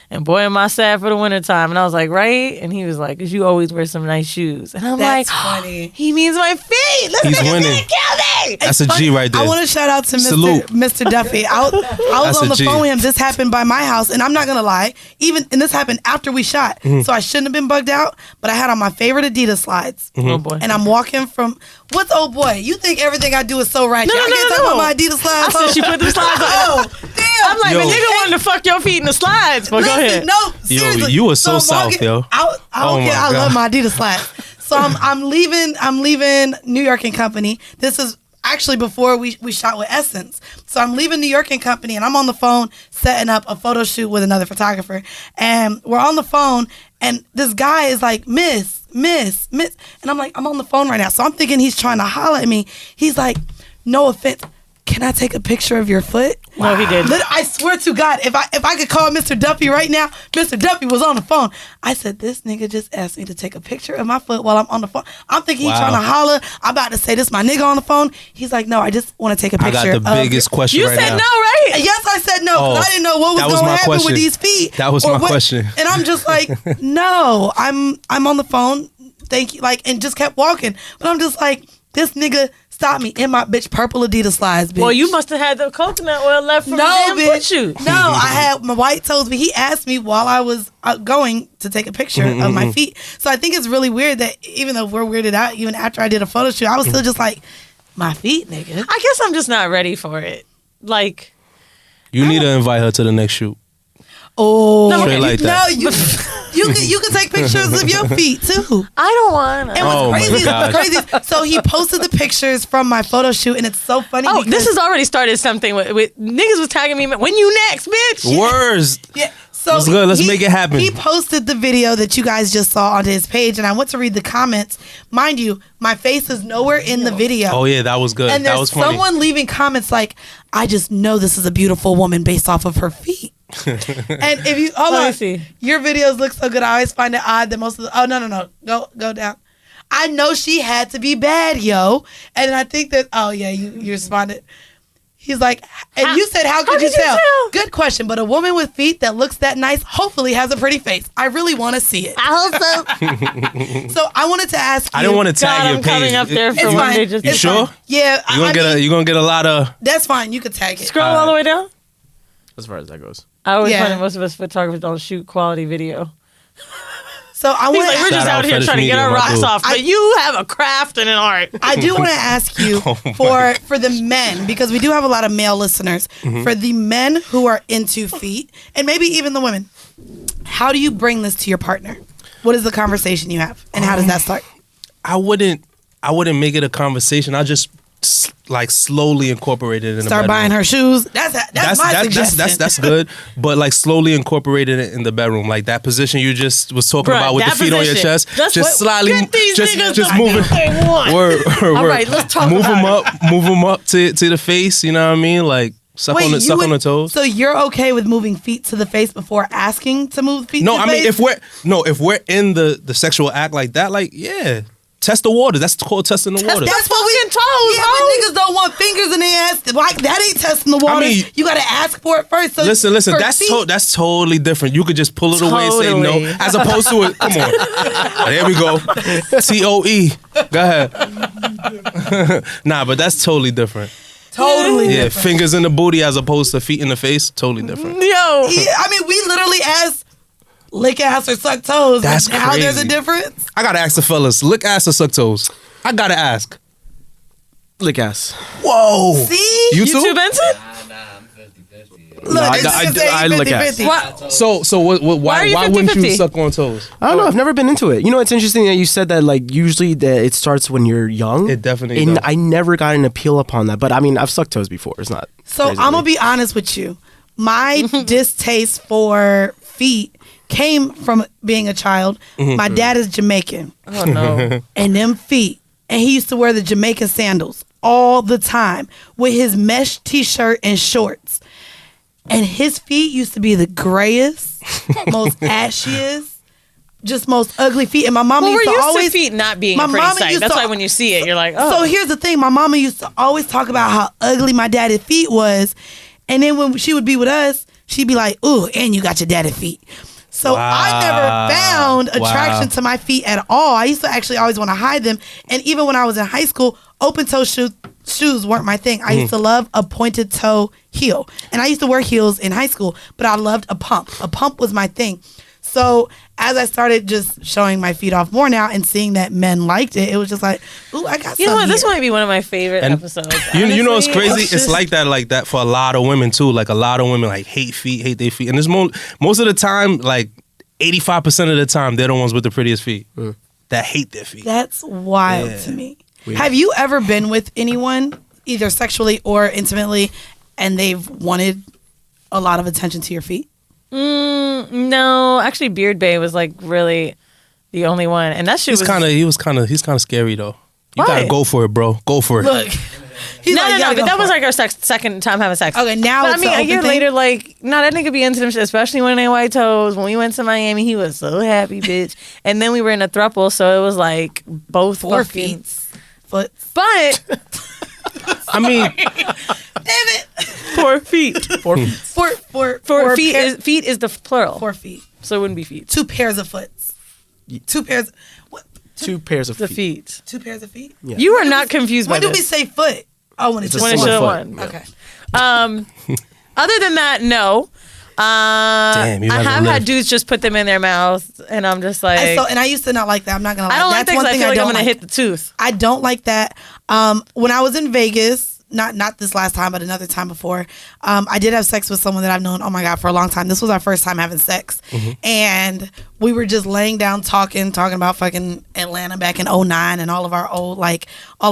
"And boy, am I sad for the wintertime." And I was like, "Right?" And he was like, "'Cause you always wear some nice shoes." And I'm That's like, funny. he means my feet. Listen, He's nigga, winning. didn't kill me. That's a G right there. I want to shout out to Salute. Mr. Duffy. I was That's on a the G. phone with him. This happened by my house, and I'm not gonna lie. And this happened after we shot, so I shouldn't have been bugged out. But I had on my favorite Adidas slides, Oh boy. and I'm walking from what's old boy. You think everything I do is so ratchet? No, I can't no, talk no. about my Adidas I slides. said she put them slides on. Oh, damn! I'm like, Yo. the nigga wanted to fuck your feet in the slides. But go Listen, ahead. no, seriously. you were so I'm south, walking- yo. I Oh don't care. my I love God. my Adidas slides. So I'm leaving New York and Company. actually before we shot with Essence. So I'm leaving New York and Company, and I'm on the phone setting up a photo shoot with another photographer. And we're on the phone, and this guy is like, Miss. And I'm like, I'm on the phone right now. So I'm thinking he's trying to holler at me. He's like, no offense, can I take a picture of your foot? No, he didn't. I swear to God, if I could call Mr. Duffy right now, Mr. Duffy was on the phone. I said, this nigga just asked me to take a picture of my foot while I'm on the phone. I'm thinking he's trying to holler. I'm about to say, this my nigga on the phone. He's like, no, I just want to take a picture. I got the biggest question You right said now. no, right? Yes, I said no, because I didn't know what was going to happen question. with these feet. That was my question. And I'm just like, no, I'm on the phone. Thank you. Like, and just kept walking. But I'm just like, this nigga stopped me in my bitch purple Adidas slides, bitch. Well, you must have had the coconut oil left from no, the damn foot bitch. shoot. No, I had my white toes, but he asked me while I was going to take a picture of my feet. So I think it's really weird that even though we're weirded out, even after I did a photo shoot, I was still just like, my feet, nigga. I guess I'm just not ready for it. Like, You need to invite her to the next shoot. Oh, No, Straight like that. No, you can take pictures of your feet too. I don't want It to. was Oh, my crazy. gosh. Crazy. So he posted the pictures from my photo shoot, and it's so funny. Oh, because, this has already started something with niggas was tagging me. When you next, bitch? Words. yeah. So Let's go. Let's make it happen. He posted the video that you guys just saw onto his page, and I went to read the comments. Mind you, my face is nowhere in the video. Oh yeah, that was good. And That there's was funny. someone leaving comments like, I just know this is a beautiful woman based off of her feet. And if you hold Let me on, see. your videos look so good. I always find it odd that most of the no. Go down. I know she had to be bad, yo. And I think that you responded. He's like, and you said, how could you tell? Good question, but a woman with feet that looks that nice hopefully has a pretty face. I really want to see it. I hope so. So I wanted to ask you. I didn't want to tag God, your I'm page. coming up there It's for one fine. day. Just You It's sure? fine. Yeah, You're gonna get a lot of. That's fine. You could tag it. scroll all the way down. As far as that goes. I always Yeah. find that most of us photographers don't shoot quality video. So I He's want. like, we're just Shout out out here Fetish trying to get Media, our my rocks dude. off, but you have a craft and an art. I do want to ask you for the men, because we do have a lot of male listeners. For the men who are into feet, and maybe even the women, how do you bring this to your partner? What is the conversation you have, and how does that start? I wouldn't make it a conversation. I just like slowly incorporate it in the Start bedroom. buying her shoes. That's my suggestion. That's good, but like slowly incorporated it in the bedroom, like that position you just was talking Bruh, about with the that feet on your position. chest, That's just what- slightly, get these niggas just to moving. do what they want. Word. All right, let's talk move about them up to the face. You know what I mean? Like suck on the toes. So you're okay with moving feet to the face before asking to move feet? No, to I the mean face? if we're in the sexual act like that, like yeah, test the waters. That's called testing the waters. That's what we toes. Yeah, but niggas don't want fingers in their ass. Like that ain't testing the waters. mean- You gotta ask for it first. So Listen. for That's feet- that's totally different. You could just pull it away and say Totally. no, as opposed to it. Come on, there we go. TOE. Go ahead. Nah, but that's totally different. totally Yeah, different. fingers in the booty as opposed to feet in the face. Totally different. Yo, Yeah, I mean, we literally ask lick ass or suck toes. That's how there's a crazy. difference. I gotta ask the fellas: lick ass or suck toes? I gotta ask. Lick ass. Whoa. See, You too? YouTube Benson? look, No, I- it's just I- saying I lick ass. 50-50. What? So Why are you why wouldn't you 50-50? suck on toes? I don't know. I've never been into it. You know, it's interesting that you said that. Like, usually it starts when you're young. It definitely And does. I never got an appeal upon that. But I mean, I've sucked toes before. It's not. So crazy I'm to gonna me. be honest with you. My distaste for feet came from being a child. My dad is Jamaican, Oh no. and them feet, and he used to wear the Jamaican sandals all the time with his mesh t-shirt and shorts. And his feet used to be the grayest, most ashiest, just most ugly feet. And my mama Well, we're used to used always to feet not being my a pretty mama sight. used That's to- why when you see it, you're like, oh. So here's the thing. My mama used to always talk about how ugly my daddy's feet was. And then when she would be with us, she'd be like, ooh, and you got your daddy feet. So I never found attraction to my feet at all. I used to actually always want to hide them. And even when I was in high school, open toe shoes weren't my thing. I used to love a pointed toe heel. And I used to wear heels in high school, but I loved a pump. A pump was my thing. So as I started just showing my feet off more now and seeing that men liked it, it was just like, ooh, I got You know something what? This here. might be one of my favorite And episodes. You know what's honestly. crazy? It's It's just- like that for a lot of women too. Like a lot of women like hate their feet. And there's most of the time, like 85% of the time, they're the ones with the prettiest feet that hate their feet. That's wild Yeah. to me. Weird. Have you ever been with anyone either sexually or intimately, and they've wanted a lot of attention to your feet? No, actually, Beard Bay was like really the only one, and that shit He's kind of scary though. You Why? gotta go for it, bro. Go for it. Look. No, but that was like our second time having sex. Okay, now but it's I mean, an a open year thing? later, like, no, that nigga be into them shit, especially when they white toes. When we went to Miami, he was so happy, bitch. And then we were in a throuple, so it was like both 4 fucking- feet. Foot. But I mean, Damn it. 4 feet. 4 feet. Four Feet is the plural. 4 feet. So it wouldn't be feet. 2 pairs of foots. 2 pairs. What? 2 pairs of The feet. feet. 2 pairs of feet? Yeah. You are not confused by When do this. we say foot? Oh, when it's just When it one should have foot. won. Okay. Other than that, no. Damn, you I haven't have had lived. dudes just put them in their mouth, and I'm just like, And I used to not like that. I'm not gonna lie. I don't like That's that one because I thing feel like I'm don't gonna like. hit the tooth. I don't like that. When I was in Vegas, not this last time, but another time before, I did have sex with someone that I've known, oh my God, for a long time. This was our first time having sex. And we were just laying down talking about fucking Atlanta back in 2009 and all of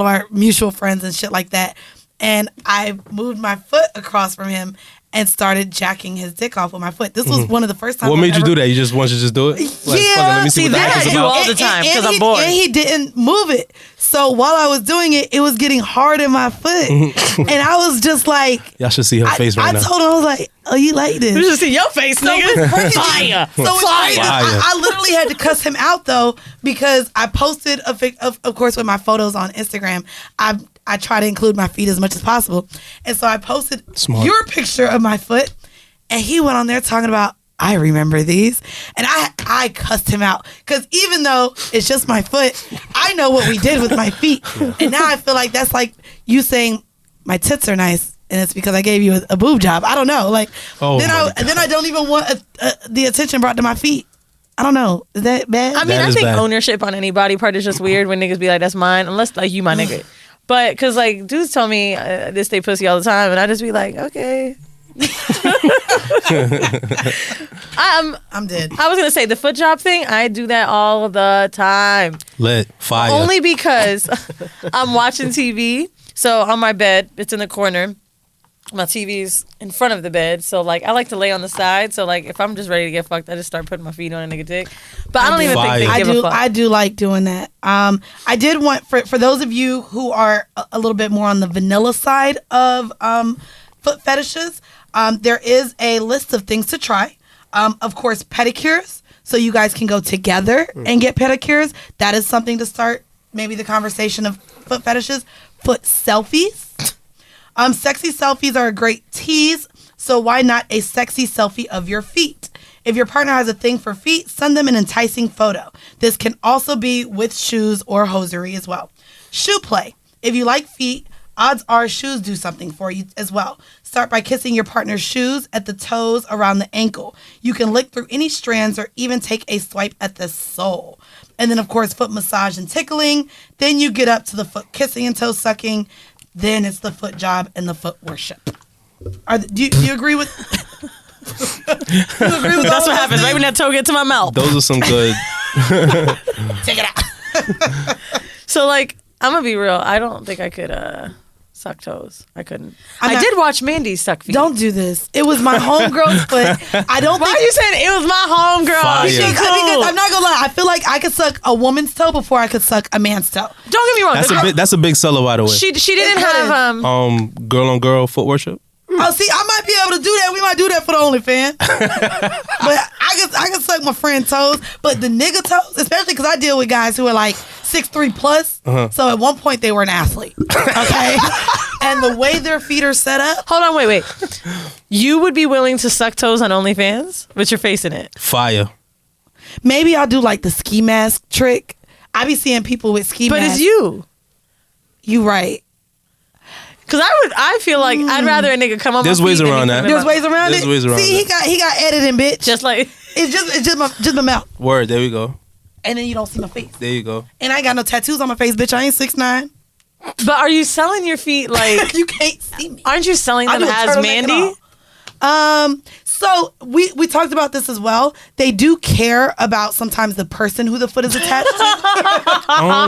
our mutual friends and shit like that. And I moved my foot across from him and started jacking his dick off with my foot. This was one of the first times. What made you do that? You just want to just do it? Like, fuck it, let me see what the that hype I is do about. all the time because I'm he- bored. And he didn't move it. So while I was doing it, it was getting hard in my foot. And I was just like, Y'all should see her face right I now. told him, I was like, oh, you like this? You should see your face, So nigga. it's crazy. Fire. So it's crazy. Fire. I literally had to cuss him out though, because I posted of course with my photos on Instagram. I try to include my feet as much as possible, and so I posted Smart. your picture of my foot, and he went on there talking about, I remember these, and I cussed him out because even though it's just my foot, I know what we did with my feet, and now I feel like that's like you saying my tits are nice. And it's because I gave you a boob job. I don't know. Like then I don't even want the attention brought to my feet. I don't know. Is that bad? I mean, That I is think bad. ownership on any body part is just weird when niggas be like, that's mine, unless like you my nigga. But because like dudes tell me this they pussy all the time, and I just be like, okay. I'm dead. I was gonna say the foot job thing. I do that all the time, Lit. Fire. only because I'm watching TV. So on my bed, it's in the corner. My TV's in front of the bed, so like I like to lay on the side. So like if I'm just ready to get fucked, I just start putting my feet on a nigga dick. But I don't even think they Fire. give a fuck. I do like doing that. I did want for those of you who are a little bit more on the vanilla side of foot fetishes, there is a list of things to try. Of course, pedicures, so you guys can go together and get pedicures. That is something to start maybe the conversation of foot fetishes. Foot selfies. Sexy selfies are a great tease, so why not a sexy selfie of your feet? If your partner has a thing for feet, send them an enticing photo. This can also be with shoes or hosiery as well. Shoe play. If you like feet, odds are shoes do something for you as well. Start by kissing your partner's shoes at the toes around the ankle. You can lick through any strands or even take a swipe at the sole. And then, of course, foot massage and tickling. Then you get up to the foot kissing and toe sucking. Then it's the foot job and the foot worship. Do you agree with? Do you agree with That's all what of happens those right when that toe gets to my mouth. Those are some good. things? Take it out. So like I'm gonna be real. I don't think I could suck toes. I couldn't. I'm I not- did watch Mandy suck feet. Don't do this. It was my homegirl's foot. I don't Why think are you saying it was my homegirl? Fire. She because cool. I'm not gonna lie. I feel like I could suck a woman's toe before I could suck a man's toe. Don't get me wrong. That's a big seller, by the way. She didn't It have is. Girl on girl foot worship. Oh, see, I might be able to do that. We might do that for the OnlyFans. But I can suck my friend's toes. But the nigga toes, especially because I deal with guys who are like 6'3" plus. So at one point they were an athlete. Okay, and the way their feet are set up. Hold on, wait. You would be willing to suck toes on OnlyFans with your face in it? Fire. Maybe I'll do like the ski mask trick. I be seeing people with ski But masks. it's you. You right. Cause I feel like I'd rather a nigga come on. There's my ways feet than around me that. come in There's my- ways around There's it. ways around See, that. he got editing, bitch. Just like It's just my mouth, Word. There we go. and then you don't see my face. There you go. And I ain't got no tattoos on my face, bitch. I ain't 6'9". But are you selling your feet like? You can't see me. Aren't you selling I them do a as turtleneck and Mandy? all. So we talked about this as well. They do care about sometimes the person who the foot is attached to,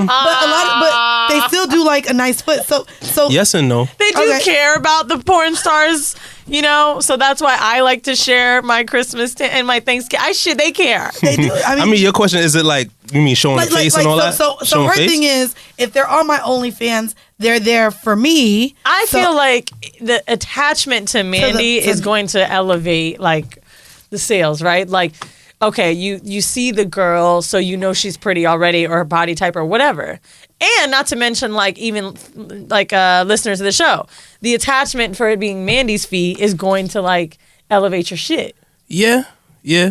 but they still do like a nice foot. So yes and no. They do care about the porn stars, you know. So that's why I like to share my Christmas and my Thanksgiving. They care. they do. I mean, your question is it like you mean showing the face and all that? So Showing her face? thing is, if they're on my OnlyFans, they're there for me. I feel like the attachment to Mandy is going to elevate like the sales, right? Like, okay, you see the girl, so you know she's pretty already, or her body type, or whatever. And not to mention, like, even like listeners of the show, the attachment for it being Mandy's feet is going to like elevate your shit. Yeah,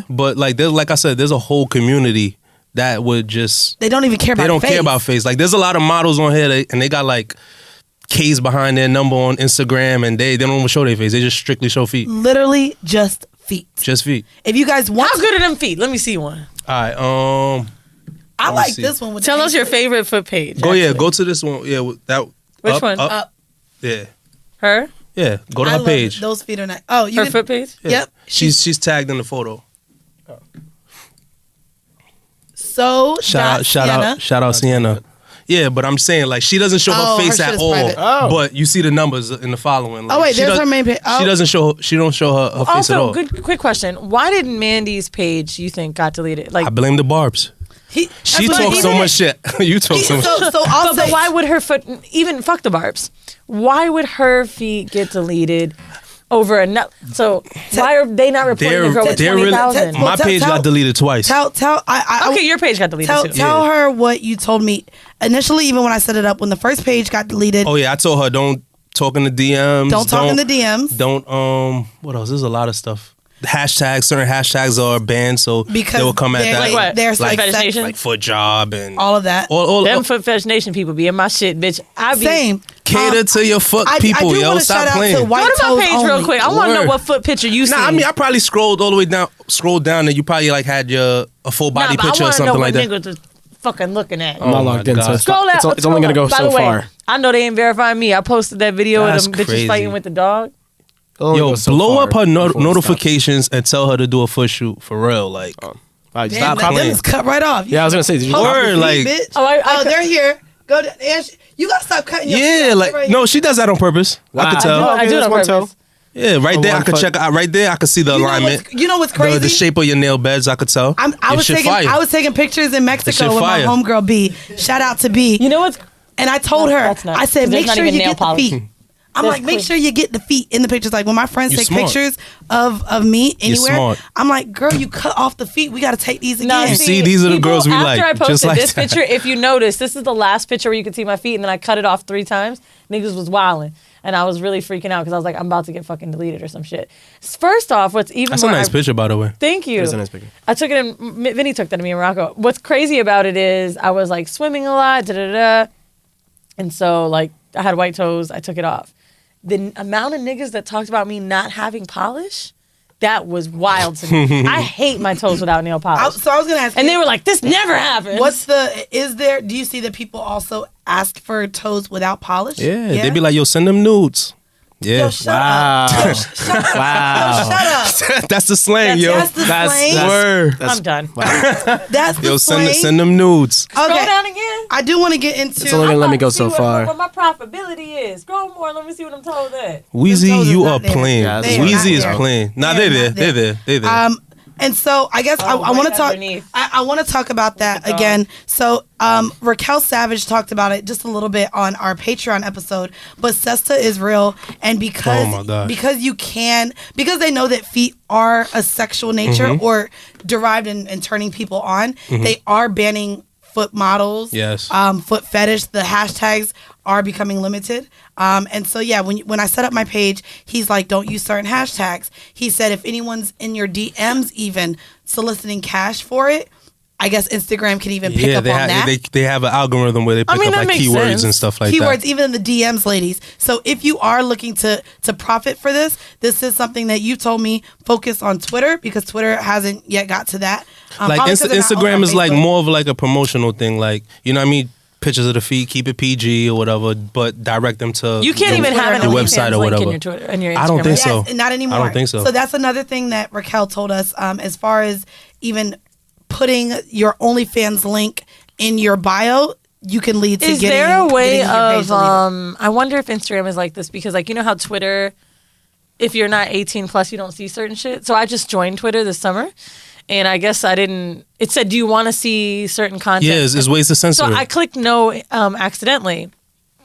but like I said, there's a whole community that would just they don't even care about. They don't face. care about face. Like, there's a lot of models on here, and they got like K's behind their number on Instagram, and they don't even show their face. They just strictly show feet. Literally just feet. Just feet. If you guys want, how good are them feet? Let me see one. All right. I like this one. Tell us your favorite foot page. Go to this one. Yeah, that. Which one? Up. Yeah. Her? Yeah. Go to I her love page. Those feet are nice. Oh, her foot page? Yeah. Yep. She's tagged in the photo. So shout out Sienna. Yeah, but I'm saying like she doesn't show her face her at shit is all. private. Oh. But you see the numbers in the following. Like, wait, there's her main page. Oh. She don't show her face at Also, all. quick question. Why did Mandy's page you think got deleted? Like, I blame the barbs. She talks so much shit. You talk so much shit. but why would her foot, even fuck the barbs, why would her feet get deleted over another? So why are they not reporting the girl with 20,000? My page got deleted twice. Okay, your page got deleted too. Tell her what you told me initially, even when I set it up, when the first page got deleted. Oh yeah, I told her don't talk in the DMs. Don't talk in the DMs. Don't what else? There's a lot of stuff. Certain hashtags are banned, so because they will come at that. Like what? There's Like like Fetish Nation? Like Foot Job and all of that. Them Foot Fetish Nation people be in my shit, bitch. I be Same. Cater to your foot people, I do yo. wanna Stop shout out playing. to White Go to my Toes page only. real quick. I want to know Word. what foot picture you see. Nah, I mean, I probably scrolled all the way down, and you probably like had a full body but picture I or wanna something know like what that. niggas is fucking looking at. I'm not Oh my logged in, so God. Scroll out. it's only gonna go By so the way, far. I know they ain't verifying me. I posted that video That's of them bitches crazy. fighting with the dog. It'll only Yo, go so blow far up her before it stops. notifications and tell her to do a foot shoot for real. Like, Wow, Damn, stop that playing. is cut right off. Yeah, I was gonna say. Did you Hold Word, your feet, like- bitch. Oh, They're here. Go to Ash. You gotta stop cutting your feet yeah, off. like Right no, here. she does that on purpose. I could tell. I do it on One toe. purpose. Yeah, right Oh, there I one could foot. check. Right there I could see the alignment. You know what's crazy? The shape of your nail beds, I could tell. I Your was shit taking fire. I was taking pictures in shit Mexico with my fire. homegirl B. Shout out to B. You know what's And I told her, That's nuts, I said, 'cause there's make not sure even you nail get the polish. feet. I'm That's like, make clean. sure you get the feet in the pictures. Like when my friends You take smart. pictures of me anywhere, smart. I'm like, girl, you cut off the feet. We got to take these again. No, You see, these are the people, girls we after like, I posted just like this that. picture, if you notice, this is the last picture where you could see my feet, and then I cut it off 3 times. Niggas was wilding, and I was really freaking out because I was like, I'm about to get fucking deleted or some shit. First off, what's even That's more a nice picture, by the way. Thank you. It is a nice picture. I took it in. Vinny took that to me in Morocco. What's crazy about it is I was like swimming a lot, and so like I had white toes. I took it off. The amount of niggas that talked about me not having polish, that was wild to me. I hate my toes without nail polish. So I was going to ask And you, they were like, this never happens. do you see that people also ask for toes without polish? Yeah, they be like, yo, send them nudes. Yeah, Yo, shut up. Yo, shut up. Wow. Yo, shut up. that's the slang, yo. That's the slang. Word. I'm done. That's the Yo, slang. send them nudes. Scroll Okay. down again. I do want to get into. It's only gonna let me go See so what- far. What my profitability is. Scroll more. Let me see what I'm told at. Wheezy, toes is you not are there. playing. Yeah, They are Wheezy not is there. playing. Nah, They are they're not there. They're there. And so I guess I want to right talk. underneath. I want to talk about that dog. again. So Raquel Savage talked about it just a little bit on our Patreon episode. But Sesta is real, and Oh my gosh. because they know that feet are a sexual nature Mm-hmm. or derived in turning people on. They are banning foot models. Yes. Foot fetish. The hashtags are becoming limited. And so, yeah, when I set up my page, he's like, don't use certain hashtags. He said, if anyone's in your DMs even soliciting cash for it, I guess Instagram can even pick up they on have, that. They have an algorithm where they pick mean, up that like makes keywords sense. and stuff like Keywords, that. even in the DMs, ladies. So if you are looking to profit for this is something that you told me focus on Twitter, because Twitter hasn't yet got to that. Like probably 'cause they're not on Instagram is like Facebook. more of like a promotional thing. Like, you know what I mean? pictures of the feet, keep it PG or whatever, but direct them to You can't even have an your OnlyFans website or link whatever. in your Twitter and your Instagram. I don't think so. Yes, not anymore. I don't think so. So that's another thing that Raquel told us as far as even putting your OnlyFans link in your bio, you can lead to Is getting there a way getting your page of deleted. I wonder if Instagram is like this because like you know how Twitter, if you're not 18 plus you don't see certain shit. So I just joined Twitter this summer and I guess I didn't, it said do you want to see certain content? Yeah, there's ways to censor So it. I clicked no accidentally.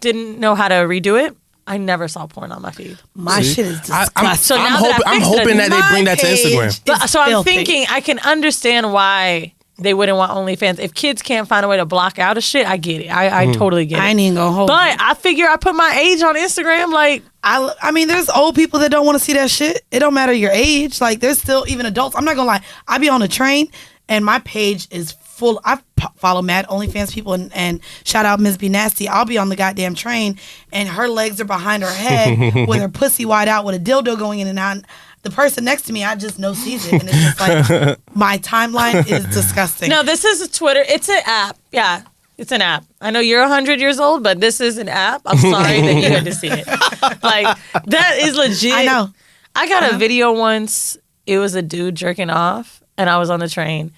Didn't know how to redo it. I never saw porn on my feed. My shit is disgusting. I'm now that I I'm fixed it, hoping that they bring that to my Instagram. page But, is so I'm filthy. thinking I can understand why they wouldn't want OnlyFans. If kids can't find a way to block out of shit, I get it. I totally get it. I ain't even gonna hold But you. I figure I put my age on Instagram. Like, I mean, there's old people that don't want to see that shit. It don't matter your age. Like, there's still even adults. I'm not gonna lie. I be on a train and my page is full. I follow mad OnlyFans people and shout out Ms. B Nasty. I'll be on the goddamn train and her legs are behind her head with her pussy wide out with a dildo going in and out. The person next to me, I just know sees it, and it's just like my timeline is disgusting. no, this is a Twitter. It's an app. Yeah, it's an app. I know you're 100 years old, but this is an app. I'm sorry that you had to see it. Like, that is legit. I know. I got a video once. It was a dude jerking off, and I was on the train.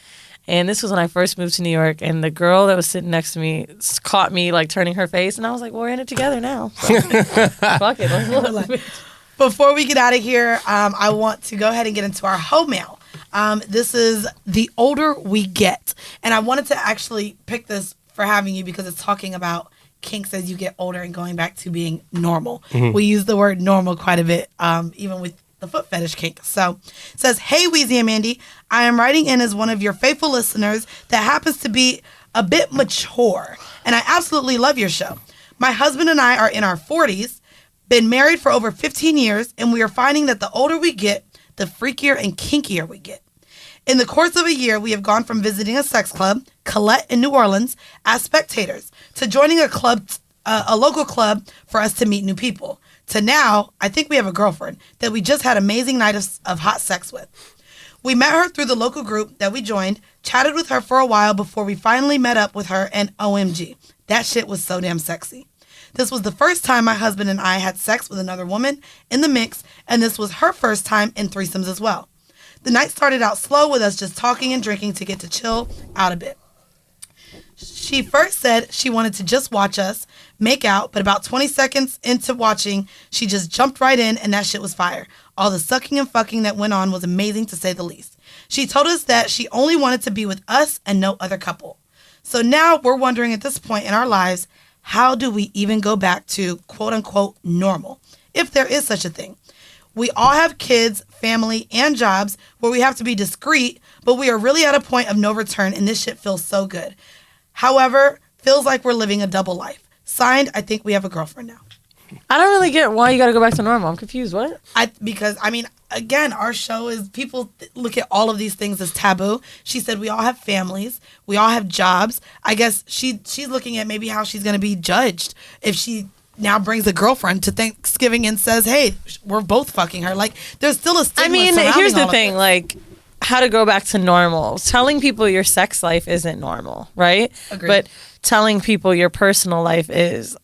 And this was when I first moved to New York, and the girl that was sitting next to me caught me like turning her face, and I was like, well, "We're in it together now. So, fuck it, let's look." Before we get out of here, I want to go ahead and get into our hoe mail. This is the older we get, and I wanted to actually pick this for having you because it's talking about kinks as you get older and going back to being normal. We use the word normal quite a bit, even with the foot fetish kink. So it says, "Hey, Weezy and Mandy, I am writing in as one of your faithful listeners that happens to be a bit mature, and I absolutely love your show. My husband and I are in our 40s, been married for over 15 years, and we are finding that the older we get, the freakier and kinkier we get. In the course of a year, we have gone from visiting a sex club, Colette in New Orleans, as spectators, to joining a local club for us to meet new people, to now, I think we have a girlfriend that we just had an amazing night of hot sex with. We met her through the local group that we joined, chatted with her for a while before we finally met up with her, and OMG, that shit was so damn sexy. This was the first time my husband and I had sex with another woman in the mix, and this was her first time in threesomes as well. The night started out slow with us just talking and drinking to get to chill out a bit. She first said she wanted to just watch us make out, but about 20 seconds into watching, she just jumped right in, and that shit was fire. All the sucking and fucking that went on was amazing, to say the least. She told us that she only wanted to be with us and no other couple. So now we're wondering at this point in our lives, how do we even go back to quote-unquote normal, if there is such a thing? We all have kids, family, and jobs where we have to be discreet, but we are really at a point of no return, and this shit feels so good. However, feels like we're living a double life. Signed, I think we have a girlfriend now. I don't really get why you got to go back to normal. I'm confused. What? Because again, our show is people look at all of these things as taboo. She said we all have families, we all have jobs. I guess she's looking at maybe how she's going to be judged if she now brings a girlfriend to Thanksgiving and says, "Hey, we're both fucking her." Like, there's still a stigma. I mean, surrounding here's the all of thing, this. like, how to go back to normal. Telling people your sex life isn't normal, right? Agreed. But telling people your personal life is.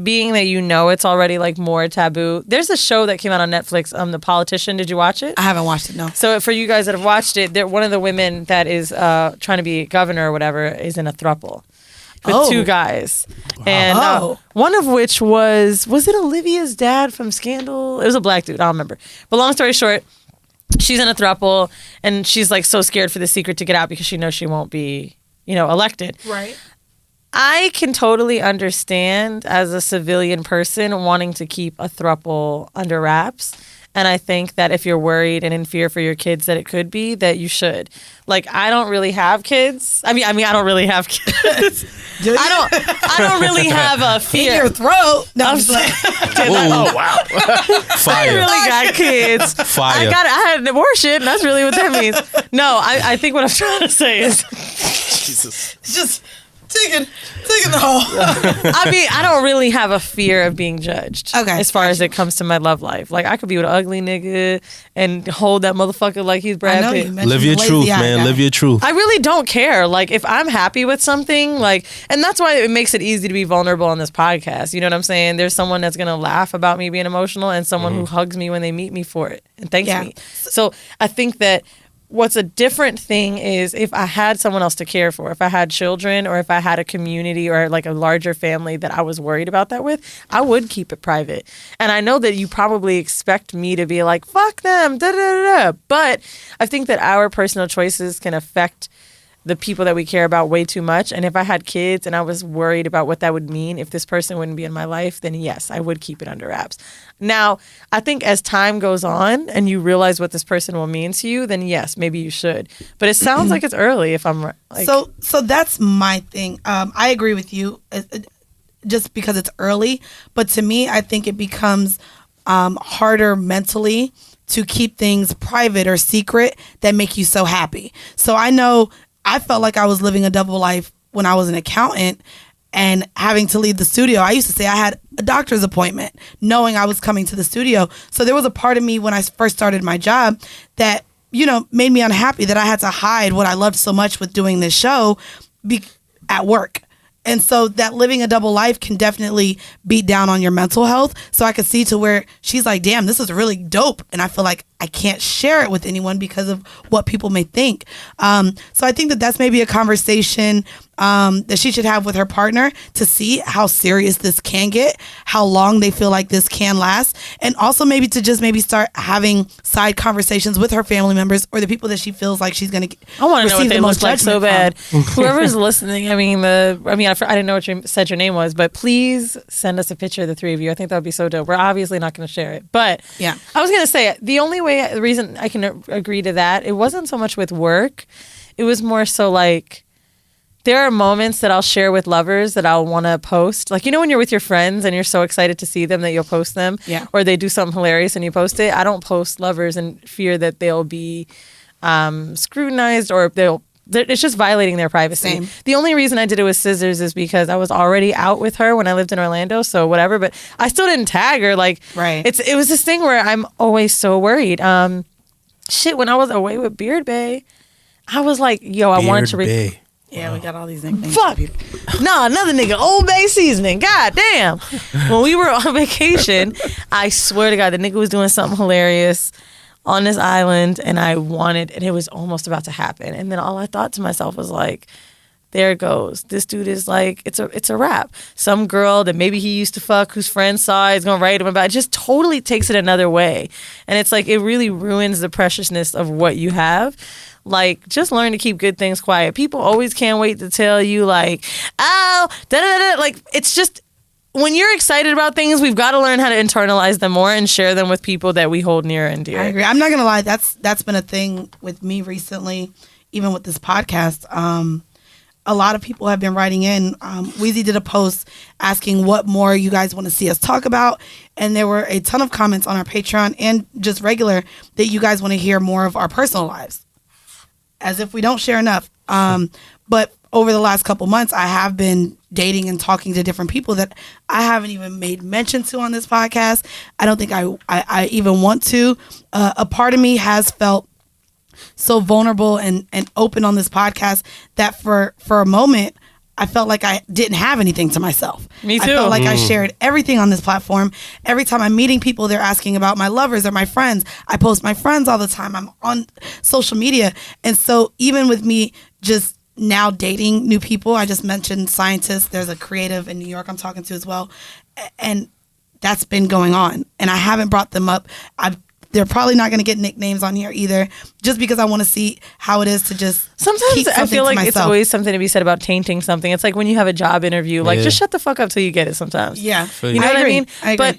Being that you know it's already like more taboo. There's a show that came out on Netflix, The Politician. Did you watch it? I haven't watched it, no. So for you guys that have watched it, one of the women that is trying to be governor or whatever is in a throuple with two guys. And one of which was it Olivia's dad from Scandal? It was a black dude, I don't remember. But long story short, she's in a throuple and she's like so scared for the secret to get out because she knows she won't be, elected. Right. I can totally understand as a civilian person wanting to keep a throuple under wraps. And I think that if you're worried and in fear for your kids that it could be, that you should. Like, I don't really have kids. I mean, I don't really have kids. I don't really have a fear. In your throat. No, I'm just like, Oh wow! I Fire! really got kids. Fire! I had an abortion. And that's really what that means. No, I think what I'm trying to say is Jesus. just Taking the whole. I mean, I don't really have a fear of being judged. Okay. As far as it comes to my love life. Like, I could be with an ugly nigga and hold that motherfucker like he's Brad Pitt. Live your truth, man. Live your truth. I really don't care. Like, if I'm happy with something, like, and that's why it makes it easy to be vulnerable on this podcast. You know what I'm saying? There's someone that's going to laugh about me being emotional and someone who hugs me when they meet me for it and thanks me. So I think that what's a different thing is if I had someone else to care for, if I had children or if I had a community or like a larger family that I was worried about that with, I would keep it private. And I know that you probably expect me to be like, fuck them, da da da da. But I think that our personal choices can affect the people that we care about way too much. And if I had kids and I was worried about what that would mean if this person wouldn't be in my life, then yes, I would keep it under wraps. Now, I think as time goes on and you realize what this person will mean to you, then yes, maybe you should. But it sounds like it's early if I'm like... So that's my thing. I agree with you just because it's early. But to me, I think it becomes harder mentally to keep things private or secret that make you so happy. So I know I felt like I was living a double life when I was an accountant and having to leave the studio. I used to say I had a doctor's appointment knowing I was coming to the studio. So there was a part of me when I first started my job that, you know, made me unhappy that I had to hide what I loved so much with doing this show at work. And so that living a double life can definitely beat down on your mental health. So I could see to where she's like, damn, this is really dope. And I feel like I can't share it with anyone because of what people may think. So I think that that's maybe a conversation that she should have with her partner to see how serious this can get, how long they feel like this can last, and also maybe to just maybe start having side conversations with her family members or the people that she feels like she's going to. I want to know what they look like so bad. Whoever's listening, I didn't know what you said your name was, but please send us a picture of the three of you. I think that would be so dope. We're obviously not going to share it, but yeah, I was going to say the reason I can agree to that, it wasn't so much with work. It was more so like, there are moments that I'll share with lovers that I'll want to post. Like, you know, when you're with your friends and you're so excited to see them that you'll post them, or they do something hilarious and you post it. I don't post lovers in fear that they'll be scrutinized or it's just violating their privacy. Same. The only reason I did it with Scissors is because I was already out with her when I lived in Orlando, so whatever. But I still didn't tag her. Like, right. It was this thing where I'm always so worried. When I was away with Beard Bay, I was like, yo, I wanted to. Yeah, we got all these nicknames. Fuck. Nah, another nigga. Old Bay seasoning. God damn. When we were on vacation, I swear to God, the nigga was doing something hilarious on this island, and it was almost about to happen. And then all I thought to myself was like, there it goes. This dude is like, it's a wrap. Some girl that maybe he used to fuck, whose friend saw it, is gonna write him about it. Just totally takes it another way. And it's like, it really ruins the preciousness of what you have. Like, just learn to keep good things quiet. People always can't wait to tell you, like, oh, da-da-da-da. Like, it's just, when you're excited about things, we've got to learn how to internalize them more and share them with people that we hold near and dear. I agree. I'm not going to lie. That's been a thing with me recently, even with this podcast. A lot of people have been writing in. Weezy did a post asking what more you guys want to see us talk about. And there were a ton of comments on our Patreon and just regular that you guys want to hear more of our personal lives. As if we don't share enough. But over the last couple months, I have been dating and talking to different people that I haven't even made mention to on this podcast. I don't think I even want to. A part of me has felt so vulnerable and open on this podcast that for a moment, I felt like I didn't have anything to myself. Me too. I felt like I shared everything on this platform. Every time I'm meeting people, they're asking about my lovers or my friends. I post my friends all the time. I'm on social media. And so even with me just now dating new people, I just mentioned scientists. There's a creative in New York I'm talking to as well. And that's been going on. And I haven't brought them up. They're probably not going to get nicknames on here either, just because I want to see how it is to just sometimes keep I feel like myself. It's always something to be said about tainting something. It's like when you have a job interview, like just shut the fuck up till you get it sometimes. Yeah. You know what I mean? I agree. But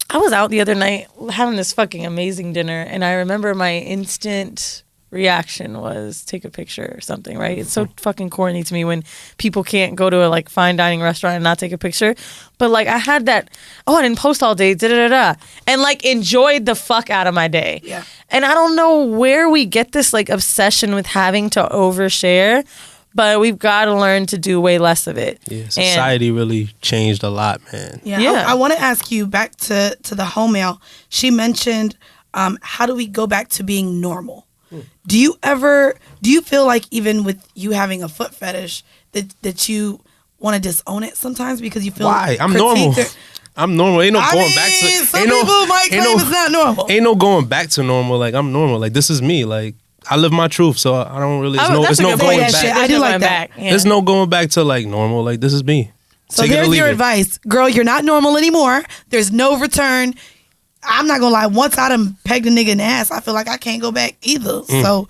I was out the other night having this fucking amazing dinner, and I remember my instant reaction was take a picture or something, right? It's so fucking corny to me when people can't go to a like fine dining restaurant and not take a picture. But like I had that, I didn't post all day, and like enjoyed the fuck out of my day. Yeah. And I don't know where we get this like obsession with having to overshare, but we've got to learn to do way less of it. Yeah, society really changed a lot, man. Yeah. I want to ask you back to the home mail. She mentioned, how do we go back to being normal? Do you feel like even with you having a foot fetish that you want to disown it sometimes because you feel why? I'm normal. I'm normal. Ain't no going back to. Some people might claim it's not normal. Ain't no going back to normal. Like I'm normal. Like this is me. Like I live my truth, so I don't really. There's no going back. Shit. I do like that. Yeah. There's no going back to like normal. Like this is me. So there's your advice, girl. You're not normal anymore. There's no return. I'm not gonna lie. Once I done pegged a nigga in the ass, I feel like I can't go back either. So,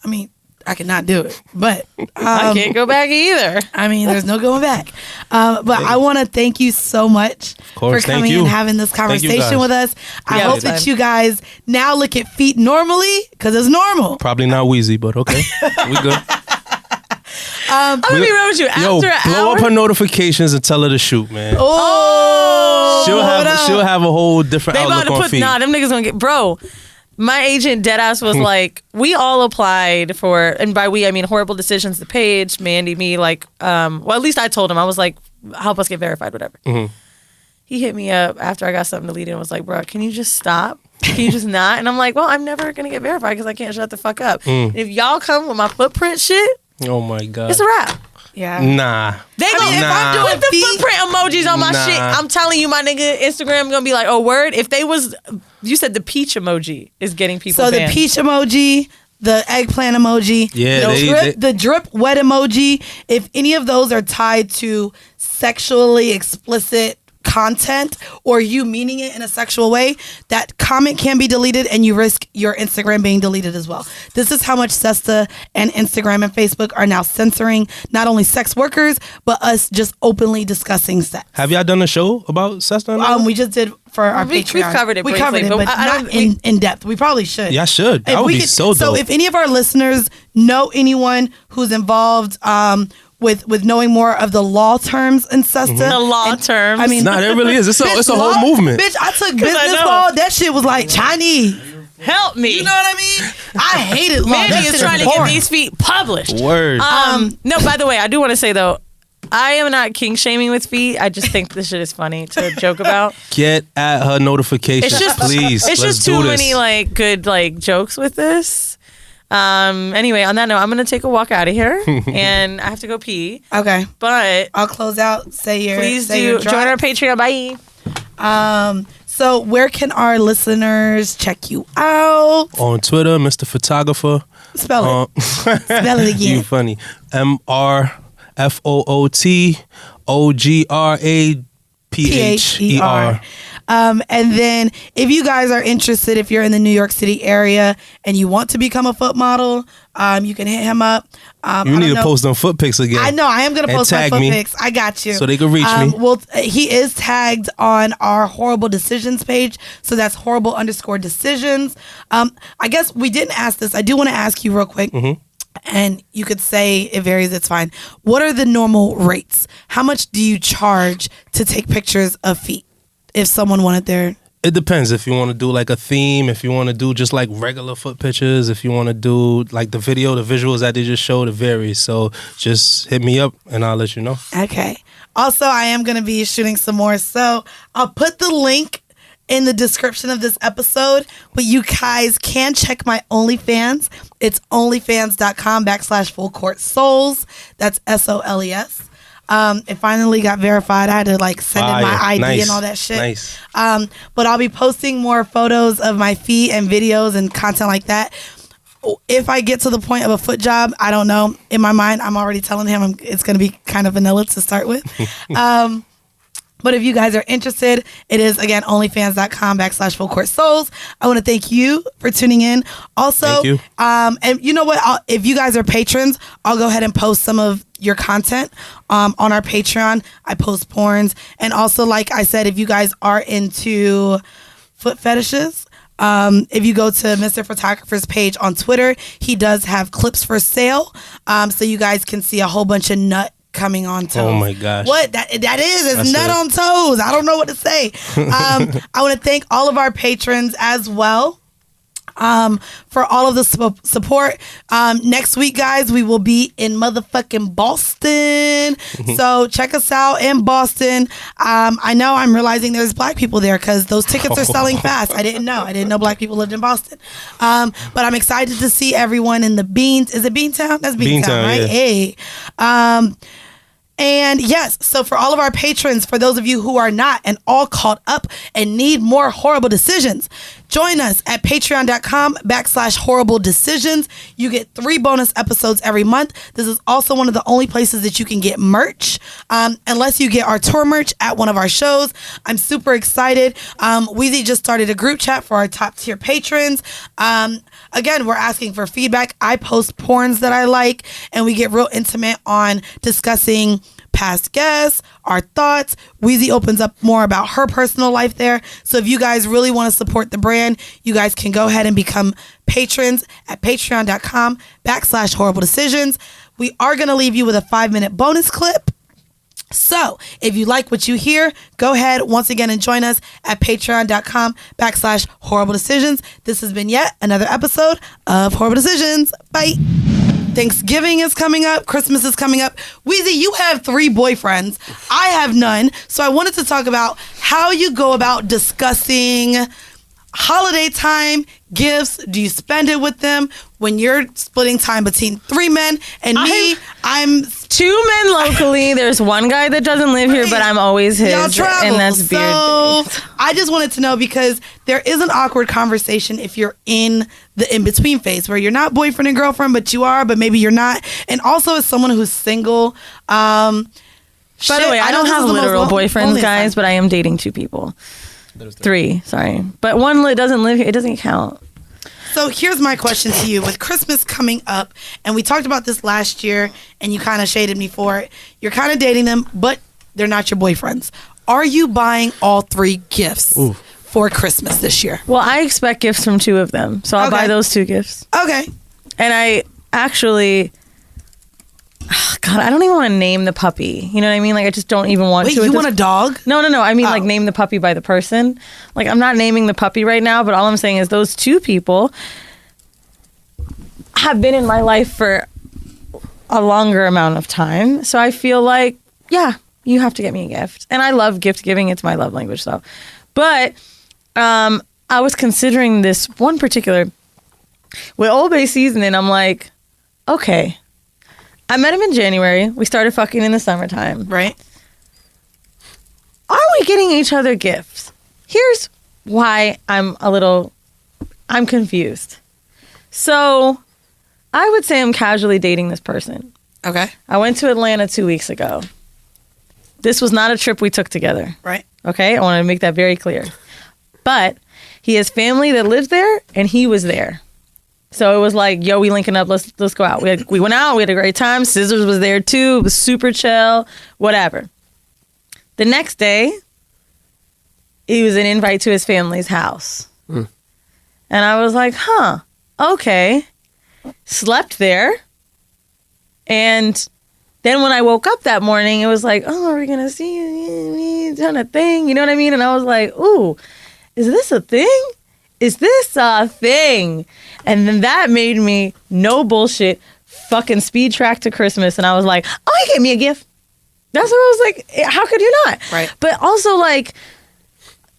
I mean, I cannot do it. But I can't go back either. I mean, there's no going back. But I want to thank you so much for coming and having this conversation with us. I hope that you guys now look at feet normally because it's normal. Probably not wheezy, but okay, we good. I'm gonna be real with you. After an blow hour, up her notifications and tell her to shoot, man. Oh, she'll have a whole different outlook on feet. Nah, them niggas gonna get My agent deadass was like, we all applied for, and by we I mean Whoreible Decisions, the page, Mandy, me, like, well, at least I told him, I was like, help us get verified, whatever. He hit me up after I got something deleted and was like, bro, can you just stop? Can you just not? And I'm like, well, I'm never gonna get verified because I can't shut the fuck up. If y'all come with my footprint shit, oh my God, it's a wrap. Yeah. Nah. They gonna, if I'm doing the footprint emojis on my shit, I'm telling you, my nigga, Instagram gonna be like, oh, word. If they was, you said the peach emoji is getting people banned. The peach emoji, the eggplant emoji, the drip wet emoji, if any of those are tied to sexually explicit content or you meaning it in a sexual way, that comment can be deleted and you risk your Instagram being deleted as well. This is how much SESTA and Instagram and Facebook are now censoring not only sex workers, but us just openly discussing sex. Have y'all done a show about SESTA? We just did for our Patreon. We've covered it briefly, but not in depth. We probably should. Yeah, should. That would be so dope. So if any of our listeners know anyone who's involved with knowing more of the law terms in SESTA. The law terms. I mean, nah, it really is. It's a whole movement. Bitch, I took business law. That shit was like Chinese. Help me. You know what I mean? I hated law. Mandy is trying to get these feet published. Word. No, by the way, I do want to say though, I am not king shaming with feet. I just think this shit is funny to joke about. Get at her notifications, please. It's just too many like good like jokes with this. Anyway, on that note, I'm gonna take a walk out of here, and I have to go pee. Okay, but I'll close out. Please join our Patreon. Bye. So where can our listeners check you out? On Twitter, Mr. Photographer. Spell it. Spell it again. You funny. MRFOOTOGRAPHER. And then if you guys are interested, if you're in the New York City area and you want to become a foot model, you can hit him up. You need to post them foot pics again. I know. I am going to post my foot pics. I got you. So they can reach me. Well, he is tagged on our Whoreible Decisions page. So that's Whoreible_decisions. I guess we didn't ask this. I do want to ask you real quick. And you could say it varies, it's fine. What are the normal rates? How much do you charge to take pictures of feet if someone wanted their... It depends if you want to do like a theme, if you want to do just like regular foot pictures, if you want to do like the visuals that they just showed, it varies. So just hit me up and I'll let you know. Okay. Also, I am going to be shooting some more. So I'll put the link in the description of this episode, but you guys can check my OnlyFans. It's onlyfans.com/fullcourtsouls. That's SOLES. It finally got verified. I had to like send in my ID and all that shit. Nice. But I'll be posting more photos of my feet and videos and content like that. If I get to the point of a foot job, I don't know. In my mind, I'm already telling him it's going to be kind of vanilla to start with. But if you guys are interested, it is, again, onlyfans.com/fullcourtsouls. I want to thank you for tuning in. Also, thank you. And you know what? If you guys are patrons, I'll go ahead and post some of your content on our Patreon. I post porns. And also, like I said, if you guys are into foot fetishes, if you go to Mr. Photographer's page on Twitter, he does have clips for sale. So you guys can see a whole bunch of nut coming on toes. Oh my gosh. What that is, it's nut on toes. I don't know what to say. I want to thank all of our patrons as well. for all of the support. Next week, guys, we will be in motherfucking Boston. So check us out in Boston. I know I'm realizing there's black people there because those tickets are selling fast. I didn't know black people lived in Boston. But I'm excited to see everyone in the Beans. Is it Beantown? That's Beantown, right? Yeah. Hey. And yes, so for all of our patrons, for those of you who are not and all caught up and need more horrible decisions, join us at patreon.com/horrible decisions. You get 3 bonus episodes every month. This is also one of the only places that you can get merch, unless you get our tour merch at one of our shows. I'm super excited. Weezy just started a group chat for our top tier patrons. Again, we're asking for feedback. I post porns that I like, and we get real intimate on discussing past guests, our thoughts. Weezy opens up more about her personal life there. So if you guys really want to support the brand, you guys can go ahead and become patrons at patreon.com/horrible decisions. We are going to leave you with a 5-minute bonus clip. So if you like what you hear, go ahead once again and join us at patreon.com/horrible decisions. This has been yet another episode of Horrible Decisions. Bye. Thanksgiving is coming up. Christmas is coming up. Weezy, you have 3 boyfriends. I have none. So I wanted to talk about how you go about discussing holiday time, gifts. Do you spend it with them? When you're splitting time between 3 men and me, I'm 2 men locally. There's 1 guy that doesn't live here, but I'm always his. Y'all travel. And that's beard. So I just wanted to know, because there is an awkward conversation if you're in the in-between phase where you're not boyfriend and girlfriend, but you are, but maybe you're not. And also as someone who's single, by the way, I don't have literal boyfriends, guys, but I am dating 2 people. 3, sorry. But 1 doesn't live here. It doesn't count. So here's my question to you. With Christmas coming up, and we talked about this last year, and you kind of shaded me for it. You're kind of dating them, but they're not your boyfriends. Are you buying all 3 gifts for Christmas this year? Well, I expect gifts from 2 of them. So I'll buy those 2 gifts. Okay. And I actually... God, I don't even want to name the puppy. You know what I mean? Like, I just don't even want to. Wait, you want a dog? No. I mean, like, name the puppy by the person. Like, I'm not naming the puppy right now, but all I'm saying is those 2 people have been in my life for a longer amount of time. So I feel like, yeah, you have to get me a gift. And I love gift giving. It's my love language, though. But I was considering this one particular, with Old Bay season, and I'm like, okay. I met him in January. We started fucking in the summertime. Right. Are we getting each other gifts? Here's why I'm confused. So I would say I'm casually dating this person. Okay. I went to Atlanta 2 weeks ago. This was not a trip we took together. Right. Okay? I want to make that very clear. But he has family that lives there, and he was there. So it was like, yo, we linking up. Let's go out. We went out. We had a great time. Scissors was there too. It was super chill. Whatever. The next day, it was an invite to his family's house. And I was like, huh, okay. Slept there. And then when I woke up that morning, it was like, oh, are we going to see you? Done a thing. You know what I mean? And I was like, ooh, is this a thing? Is this a thing? And then that made me, no bullshit, fucking speed track to Christmas. And I was like, oh, he gave me a gift. That's what I was like, how could you not? Right. But also, like,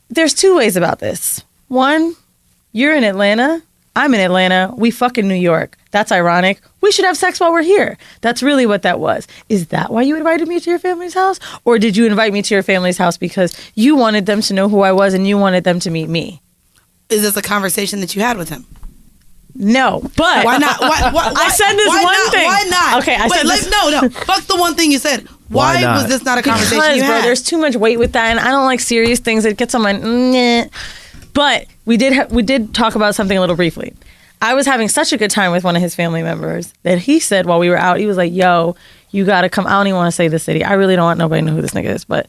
there's 2 ways about this. 1, you're in Atlanta. I'm in Atlanta. We fuck in New York. That's ironic. We should have sex while we're here. That's really what that was. Is that why you invited me to your family's house? Or did you invite me to your family's house because you wanted them to know who I was and you wanted them to meet me? Is this a conversation that you had with him? No, but why not? Why, I said this one thing. Why not? Okay, I said this. No. Fuck the one thing you said. Why not? was this not a conversation Because, you bro, had? there's too much weight with that, and I don't like serious things. It gets on my. But we did talk about something a little briefly. I was having such a good time with one of his family members that he said while we were out, he was like, "Yo, you gotta come." I don't even want to say the city. I really don't want nobody to know who this nigga is, but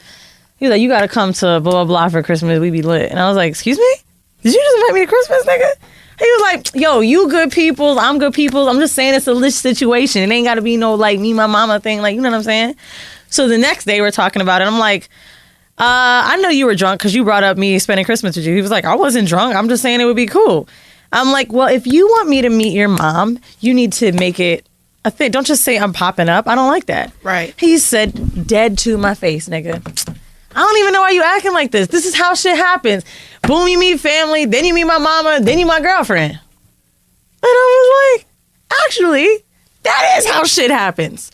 he was like, "You gotta come to blah blah blah for Christmas. We be lit." And I was like, "Excuse me? Did you just invite me to Christmas, nigga?" He was like, yo, you good people, I'm good people. I'm just saying it's a lit situation. It ain't got to be no, like, me, my mama thing. Like, you know what I'm saying? So the next day we're talking about it. I'm like, I know you were drunk because you brought up me spending Christmas with you. He was like, I wasn't drunk. I'm just saying it would be cool. I'm like, well, if you want me to meet your mom, you need to make it a thing. Don't just say I'm popping up. I don't like that. Right. He said, dead to my face, nigga. I don't even know why you acting like this. This is how shit happens. Boom, you meet family, then you meet my mama, then you my girlfriend. And I was like, actually, that is how shit happens.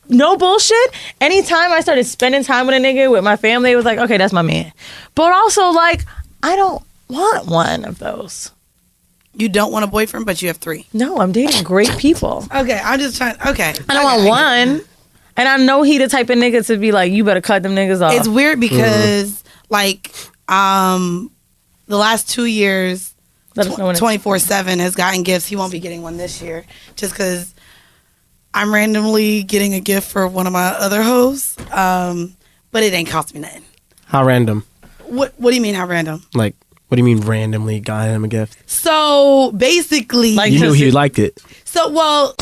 No bullshit. Anytime I started spending time with a nigga with my family, it was like, okay, that's my man. But also, like, I don't want one of those. You don't want a boyfriend, but you have 3. No, I'm dating great people. Okay, I'm just trying. Okay. I don't want one. And I know he the type of nigga to be like, you better cut them niggas off. It's weird because, like, the last 2 years, Let us know when 24/7 has gotten gifts. He won't be getting one this year just because I'm randomly getting a gift for one of my other hoes, but it ain't cost me nothing. How random? What do you mean, how random? Like, what do you mean randomly got him a gift? So basically, Like, You knew he liked it. so well,